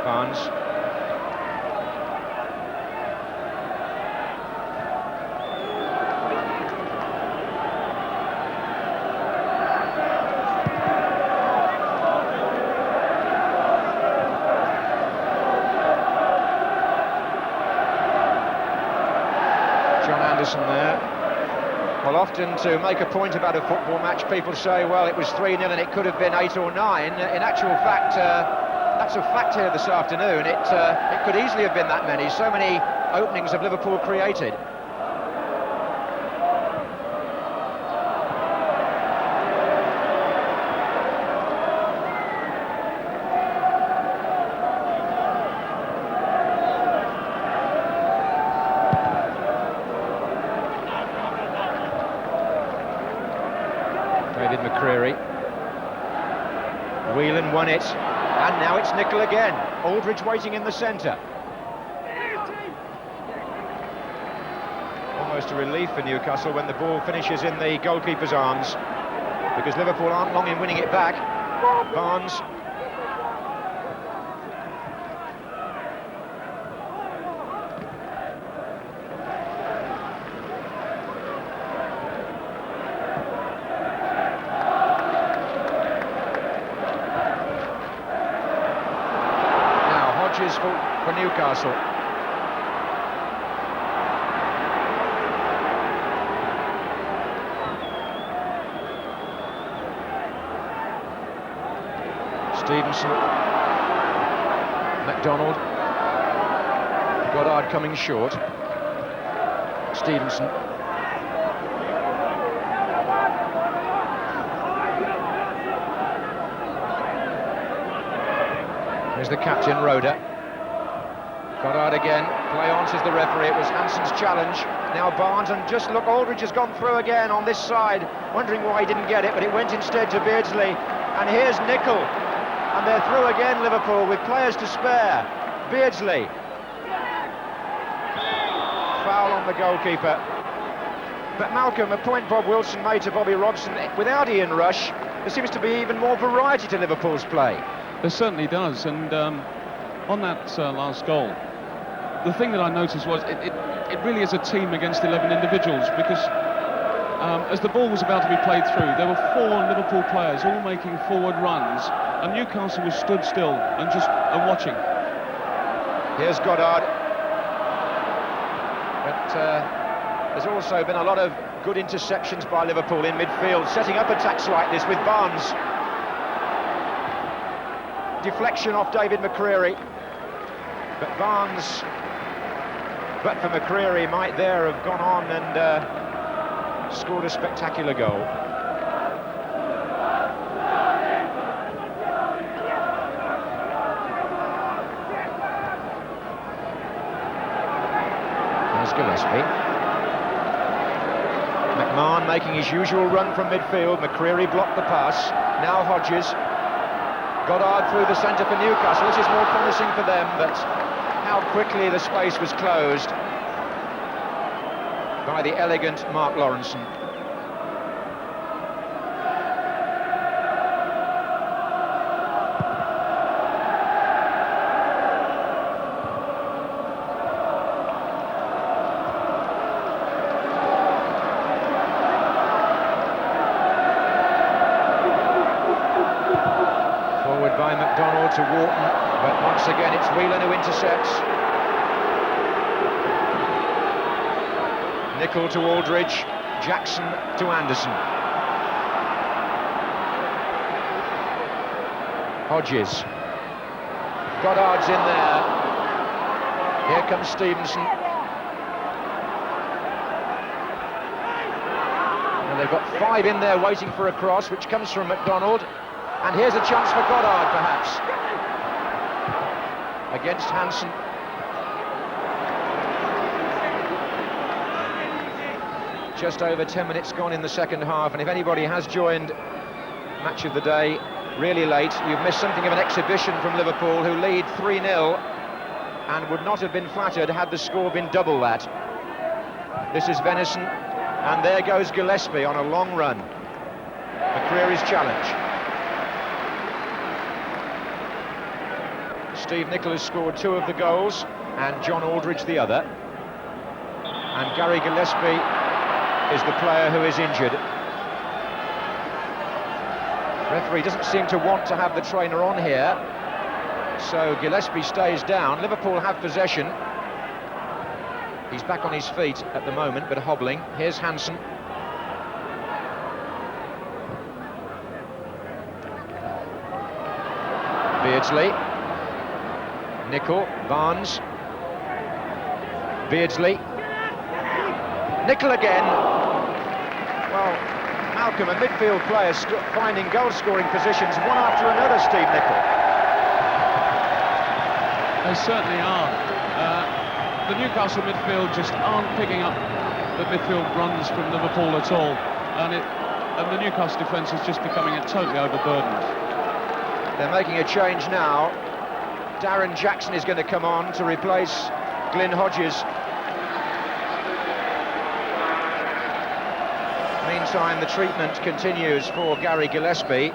Barnes. There. Well, often to make a point about a football match, people say, well, it was 3-0 and it could have been 8 or 9. In actual fact, that's a fact here this afternoon. It could easily have been that many. So many openings have Liverpool created. Whelan won it, and now it's Nicol again. Aldridge waiting in the centre. Almost a relief for Newcastle when the ball finishes in the goalkeeper's arms, because Liverpool aren't long in winning it back. Barnes. For Newcastle. Stevenson. MacDonald. Goddard coming short. Stevenson. Here's the captain, Roda. Goddard again. Play on, says the referee. It was Hansen's challenge. Now Barnes, and just look, Aldridge has gone through again on this side. Wondering why he didn't get it, but it went instead to Beardsley. And here's Nicol. And they're through again, Liverpool, with players to spare. Beardsley. Foul on the goalkeeper. But Malcolm, a point Bob Wilson made to Bobby Robson, without Ian Rush, there seems to be even more variety to Liverpool's play. There certainly does, and on that last goal, the thing that I noticed was it really is a team against 11 individuals, because as the ball was about to be played through, there were 4 Liverpool players all making forward runs, and Newcastle was stood still and just watching. Here's Goddard. But there's also been a lot of good interceptions by Liverpool in midfield, setting up attacks like this with Barnes. Deflection off David McCreary. But Barnes, but for McCreary, might there have gone on and scored a spectacular goal. There's Gillespie. McMahon making his usual run from midfield. McCreary blocked the pass. Now Hodges. Goddard through the centre for Newcastle. This is more promising for them, but how quickly the space was closed by the elegant Mark Lawrenson. By McDonald to Wharton, but once again it's Whelan who intercepts. Nicol to Aldridge, Jackson to Anderson. Hodges. Goddard's in there. Here comes Stevenson. And they've got 5 in there waiting for a cross, which comes from McDonald. And here's a chance for Goddard, perhaps, against Hansen. Just over 10 minutes gone in the second half, and if anybody has joined match of the day really late, you've missed something of an exhibition from Liverpool, who lead 3-0 and would not have been flattered had the score been double that. This is Venison, and there goes Gillespie on a long run. McCreary's challenge. Steve Nicol has scored 2 of the goals, and John Aldridge the other. And Gary Gillespie is the player who is injured. Referee doesn't seem to want to have the trainer on here, so Gillespie stays down. Liverpool have possession. He's back on his feet at the moment, but hobbling. Here's Hansen. Beardsley. Nicol, Barnes, Beardsley, Nicol again. Well, Malcolm, a midfield player finding goal-scoring positions one after another, Steve Nicol. They certainly are. The Newcastle midfield just aren't picking up the midfield runs from Liverpool at all, and the Newcastle defence is just becoming totally overburdened. They're making a change now. Darren Jackson is going to come on to replace Glyn Hodges. Meantime, the treatment continues for Gary Gillespie.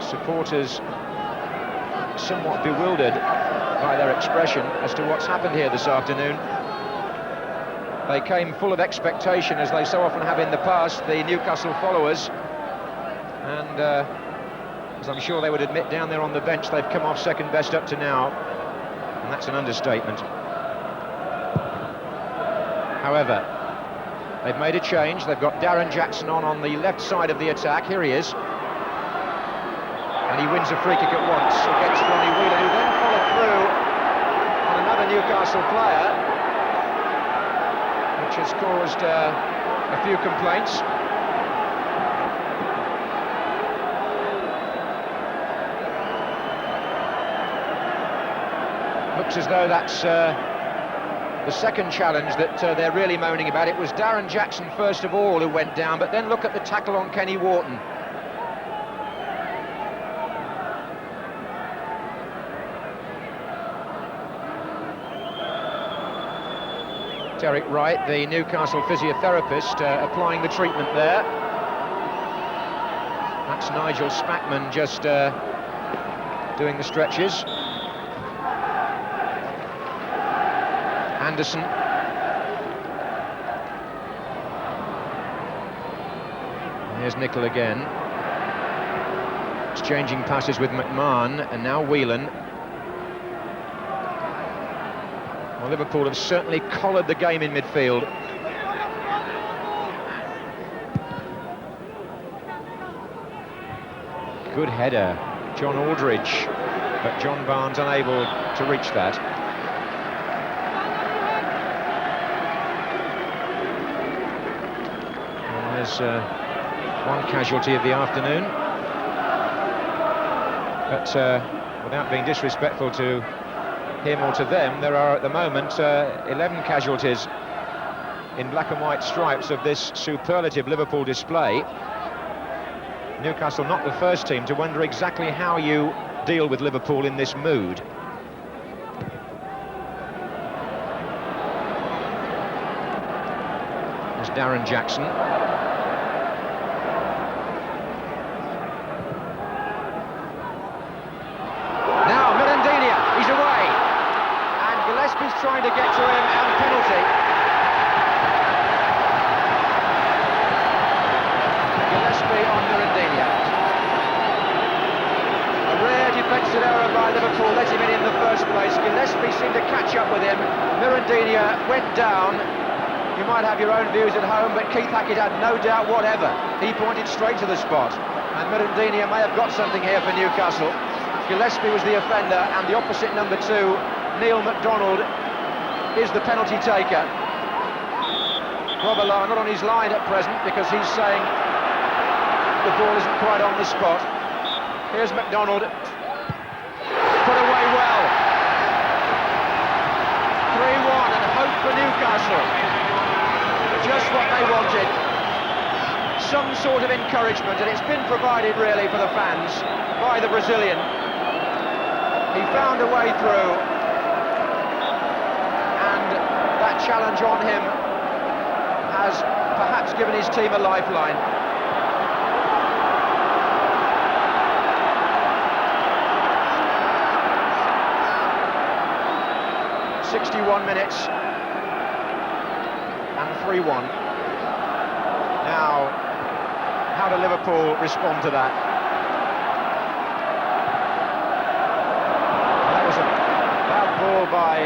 Supporters somewhat bewildered by their expression as to what's happened here this afternoon. They came full of expectation, as they so often have in the past, the Newcastle followers. And as I'm sure they would admit down there on the bench, they've come off second best up to now, and that's an understatement. However, they've made a change. They've got Darren Jackson on the left side of the attack. Here he is. And he wins a free kick at once against Ronnie Whelan, who then followed through on another Newcastle player, which has caused a few complaints. Looks as though that's the second challenge that they're really moaning about. It was Darren Jackson first of all who went down, but then look at the tackle on Kenny Wharton. Derek Wright, the Newcastle physiotherapist, applying the treatment there. That's Nigel Spackman just doing the stretches. Anderson. And here's Nicol again. Exchanging passes with McMahon, and now Whelan. Well, Liverpool have certainly collared the game in midfield. Good header, John Aldridge, but John Barnes unable to reach that. And there's one casualty of the afternoon. But without being disrespectful to him or to them, there are at the moment 11 casualties in black and white stripes of this superlative Liverpool display. Newcastle not the first team to wonder exactly how you deal with Liverpool in this mood. There's Darren Jackson. Trying to get to him, and penalty. Gillespie on Mirandinha. A rare defensive error by Liverpool let him in the first place. Gillespie seemed to catch up with him. Mirandinha went down. You might have your own views at home, but Keith Hackett had no doubt whatever. He pointed straight to the spot, and Mirandinha may have got something here for Newcastle. Gillespie was the offender, and the opposite number 2, Neil MacDonald, is the penalty taker. Robert not on his line at present because he's saying the ball isn't quite on the spot. Here's MacDonald. Put away well. 3-1 and hope for Newcastle. Just what they wanted. Some sort of encouragement, and it's been provided really for the fans by the Brazilian. He found a way through. Challenge on him has perhaps given his team a lifeline. "61 minutes and 3-1. Now, how do Liverpool respond to that? That was a bad ball by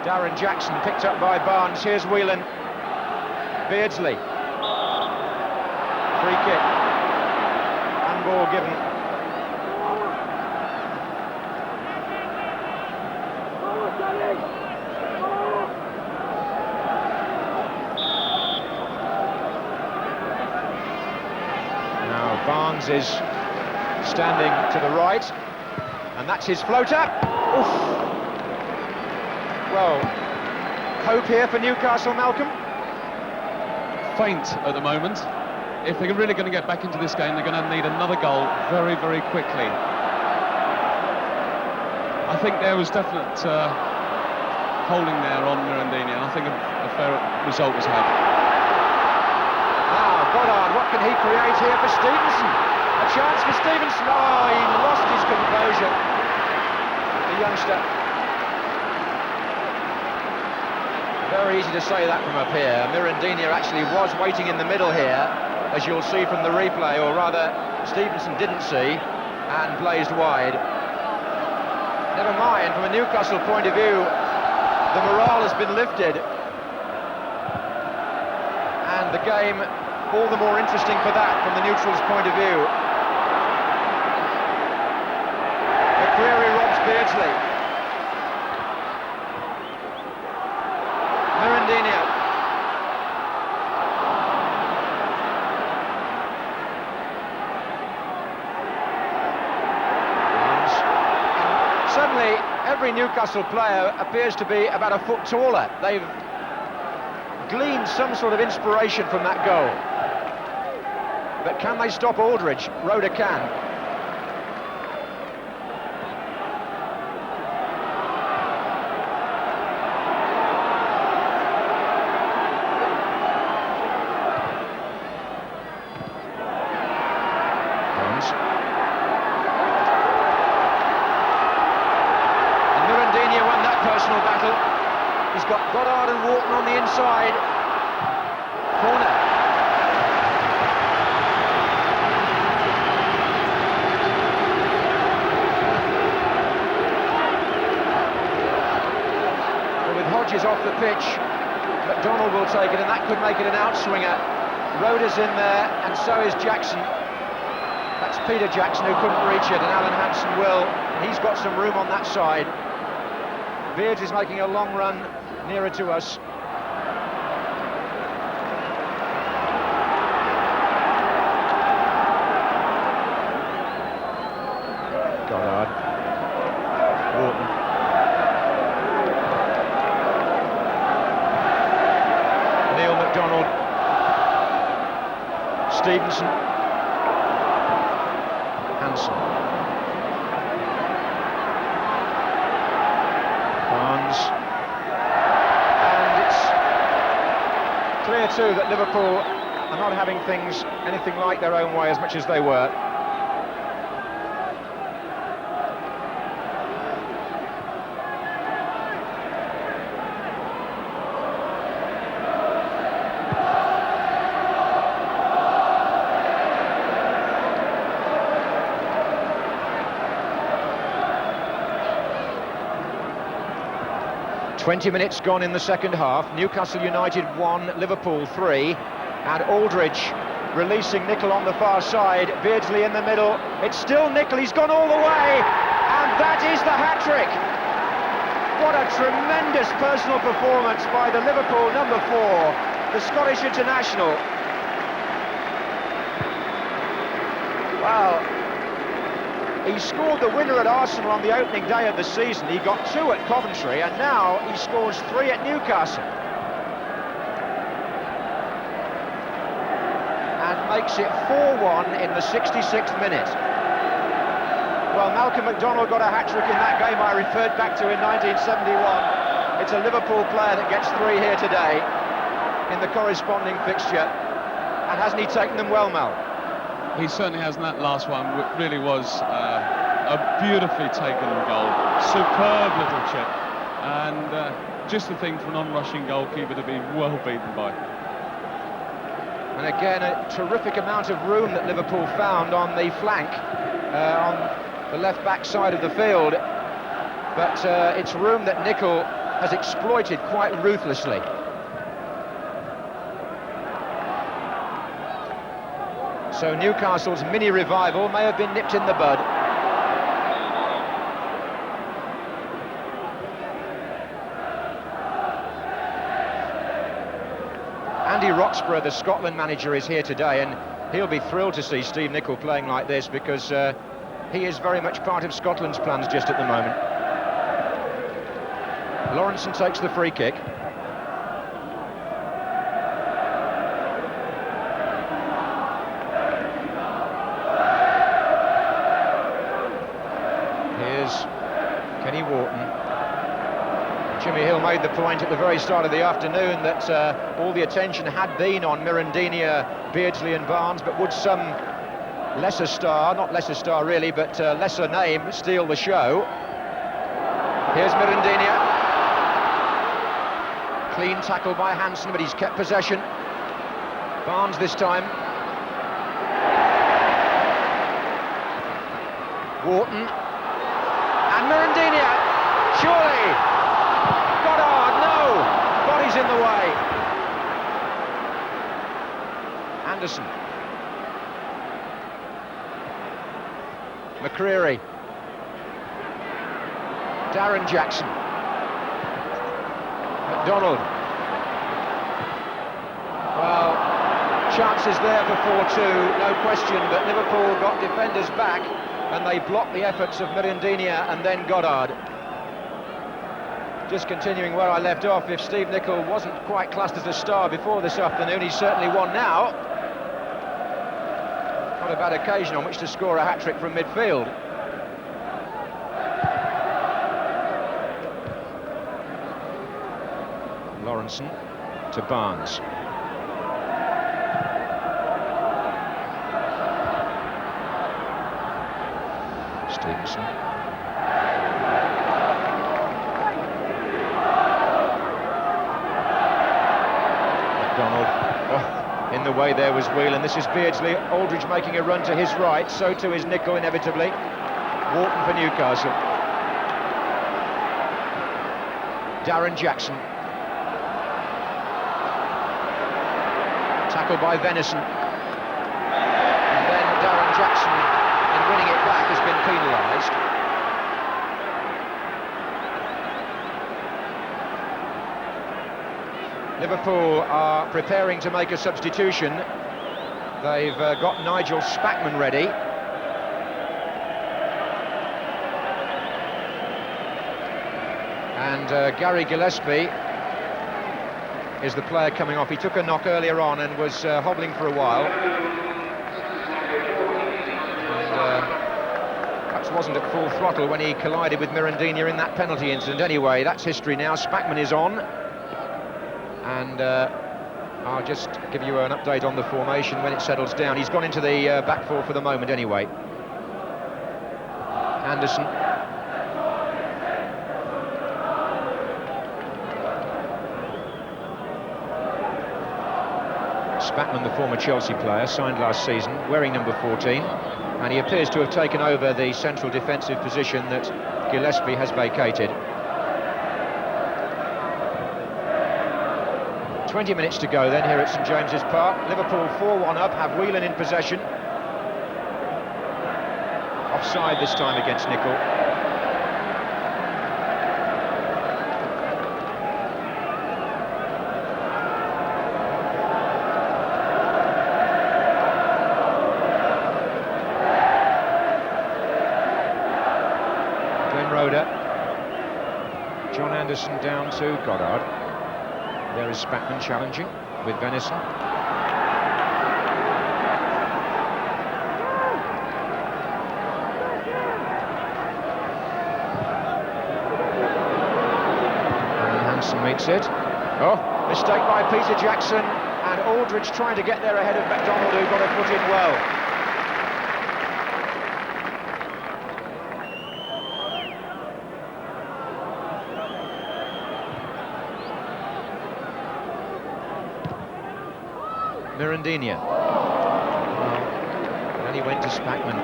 Darren Jackson, picked up by Barnes. Here's Whelan. Beardsley. Free kick. Handball given. Now Barnes is standing to the right, and that's his floater. Oof. Well, hope here for Newcastle, Malcolm? Faint at the moment. If they're really going to get back into this game, they're going to need another goal very, very quickly. I think there was definite holding there on Mirandinha, and I think a fair result was had. Now, Goddard, what can he create here for Stevenson? A chance for Stevenson. Oh, he lost his composure. The youngster. Very easy to say that from up here. Mirandinha actually was waiting in the middle here, as you'll see from the replay, or rather, Stevenson didn't see, and blazed wide. Never mind, from a Newcastle point of view, the morale has been lifted. And the game all the more interesting for that, from the neutrals' point of view. Beardsley. Mirandinho. Suddenly, every Newcastle player appears to be about a foot taller. They've gleaned some sort of inspiration from that goal. But can they stop Aldridge? Rhoda can. Personal battle. He's got Goddard and Wharton on the inside. Corner. Well, with Hodges off the pitch, McDonald will take it, and that could make it an outswinger. Roda's in there, and so is Jackson. That's Peter Jackson who couldn't reach it, and Alan Hansen will. He's got some room on that side. Beards is making a long run nearer to us. Goddard. Wharton. Neil MacDonald. Stevenson. Hansen. And it's clear too that Liverpool are not having things anything like their own way as much as they were. "20 minutes gone in the second half. Newcastle United 1, Liverpool 3, and Aldridge releasing Nicol on the far side. Beardsley in the middle. It's still Nicol. He's gone all the way, and that is the hat-trick. What a tremendous personal performance by the Liverpool number 4, the Scottish international. Wow. He scored the winner at Arsenal on the opening day of the season. He got 2 at Coventry, and now he scores 3 at Newcastle. And makes it 4-1 in the 66th minute. Well, Malcolm McDonald got a hat-trick in that game I referred back to in 1971. It's a Liverpool player that gets 3 here today in the corresponding fixture. And hasn't he taken them well, Mal? He certainly has, and that last one really was a beautifully taken goal. Superb little chip, and just the thing for an on-rushing goalkeeper to be well beaten by. And again, a terrific amount of room that Liverpool found on the flank, on the left-back side of the field. But it's room that Nicol has exploited quite ruthlessly. So Newcastle's mini revival may have been nipped in the bud. Andy Roxburgh, the Scotland manager, is here today, and he'll be thrilled to see Steve Nicol playing like this, because he is very much part of Scotland's plans just at the moment. Lawrenson takes the free kick. Kenny Wharton. Jimmy Hill made the point at the very start of the afternoon that all the attention had been on Mirandinho, Beardsley and Barnes, but would some lesser star, not lesser star really, but lesser name, steal the show? Here's Mirandinho. Clean tackle by Hansen, but he's kept possession. Barnes this time. Wharton. And Mirandinho, surely! Goddard, no! Body's in the way. Anderson. McCreary. Darren Jackson. McDonald. Well, chances there for 4-2, no question, but Liverpool got defenders back and they blocked the efforts of Mirandinia and then Goddard. Just continuing where I left off, if Steve Nicol wasn't quite classed as a star before this afternoon, he's certainly one now. Not a bad occasion on which to score a hat-trick from midfield. Lawrenson to Barnes. Stevenson. McDonald. Oh, in the way there was Whelan. This is Beardsley. Aldridge making a run to his right. So too is Nicol inevitably. Wharton for Newcastle. Darren Jackson. Tackled by Venison. And then Darren Jackson, in winning it back, has been penalised. Liverpool are preparing to make a substitution. They've got Nigel Spackman ready. And Gary Gillespie is the player coming off. He took a knock earlier on and was hobbling for a while. And perhaps wasn't at full throttle when he collided with Mirandinia in that penalty incident. Anyway, that's history now. Spackman is on. And I'll just give you an update on the formation when it settles down. He's gone into the back four for the moment anyway. Anderson. Spackman, the former Chelsea player, signed last season, wearing number 14, and he appears to have taken over the central defensive position that Gillespie has vacated. 20 minutes to go then here at St James's Park. Liverpool 4-1 up, have Whelan in possession. Offside this time against Nicol. John Anderson down to Goddard. There is Spackman challenging with Venison. And Hansen meets it. Oh, mistake by Peter Jackson, and Aldridge trying to get there ahead of McDonald, who got a foot in well. Mirandinia. And then he went to Spackman.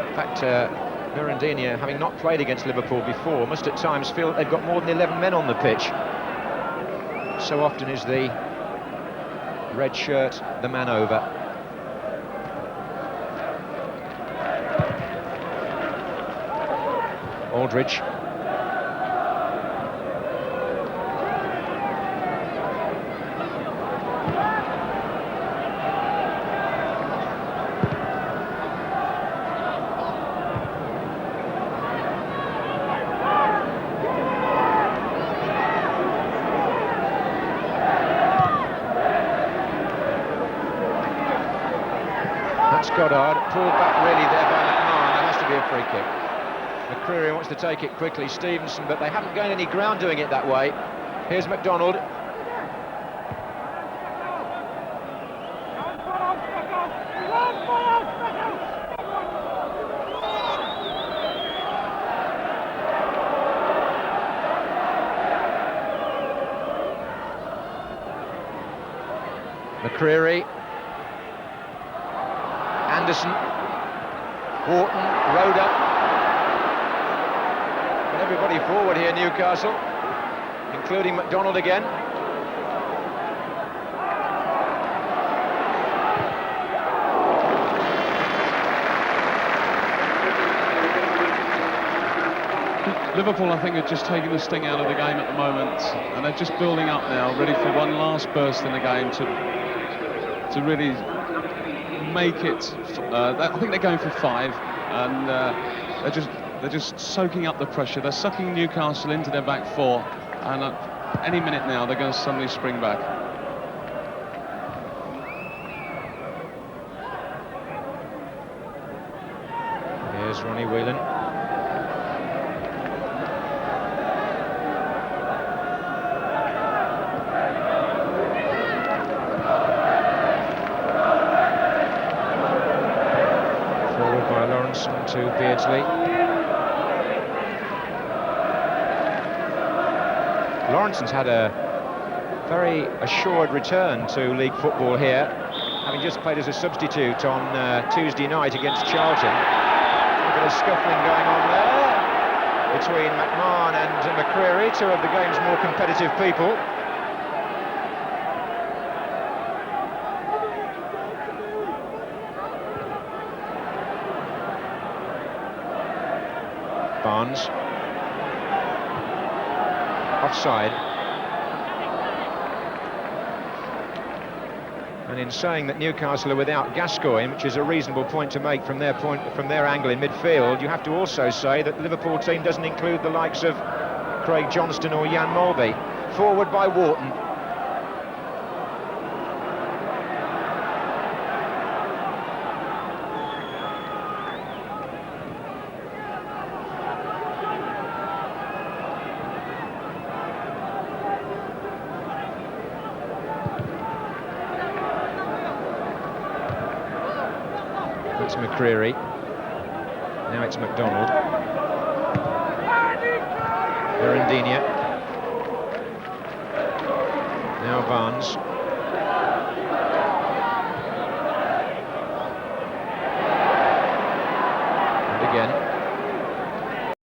In fact, Mirandinia, having not played against Liverpool before, must at times feel they've got more than 11 men on the pitch. So often is the red shirt the man over. Aldridge. Goddard pulled back really there by McMahon. That has to be a free kick. McCreary wants to take it quickly, Stevenson, but they haven't gained any ground doing it that way. Here's McDonald. McCreary. Anderson, Wharton, Roda. Got everybody forward here, Newcastle, including McDonald again. Liverpool, I think, are just taking the sting out of the game at the moment, and they're just building up now, ready for one last burst in the game to really make it. I think they're going for 5, and they're just soaking up the pressure. They're sucking Newcastle into their back 4, and any minute now they're going to suddenly spring back. Here's Ronnie Whelan. Forward by Lawrenson to Beardsley. Lawrenson's had a very assured return to league football here, having just played as a substitute on Tuesday night against Charlton. A bit of scuffling going on there between McMahon and McCreary, two of the game's more competitive people. Barnes. Offside. And in saying that Newcastle are without Gascoigne, which is a reasonable point to make from their angle in midfield, you have to also say that the Liverpool team doesn't include the likes of Craig Johnston or Jan Molby. Forward by Wharton. It's McCreary. Now it's McDonald. Erendina. Now Barnes. And again.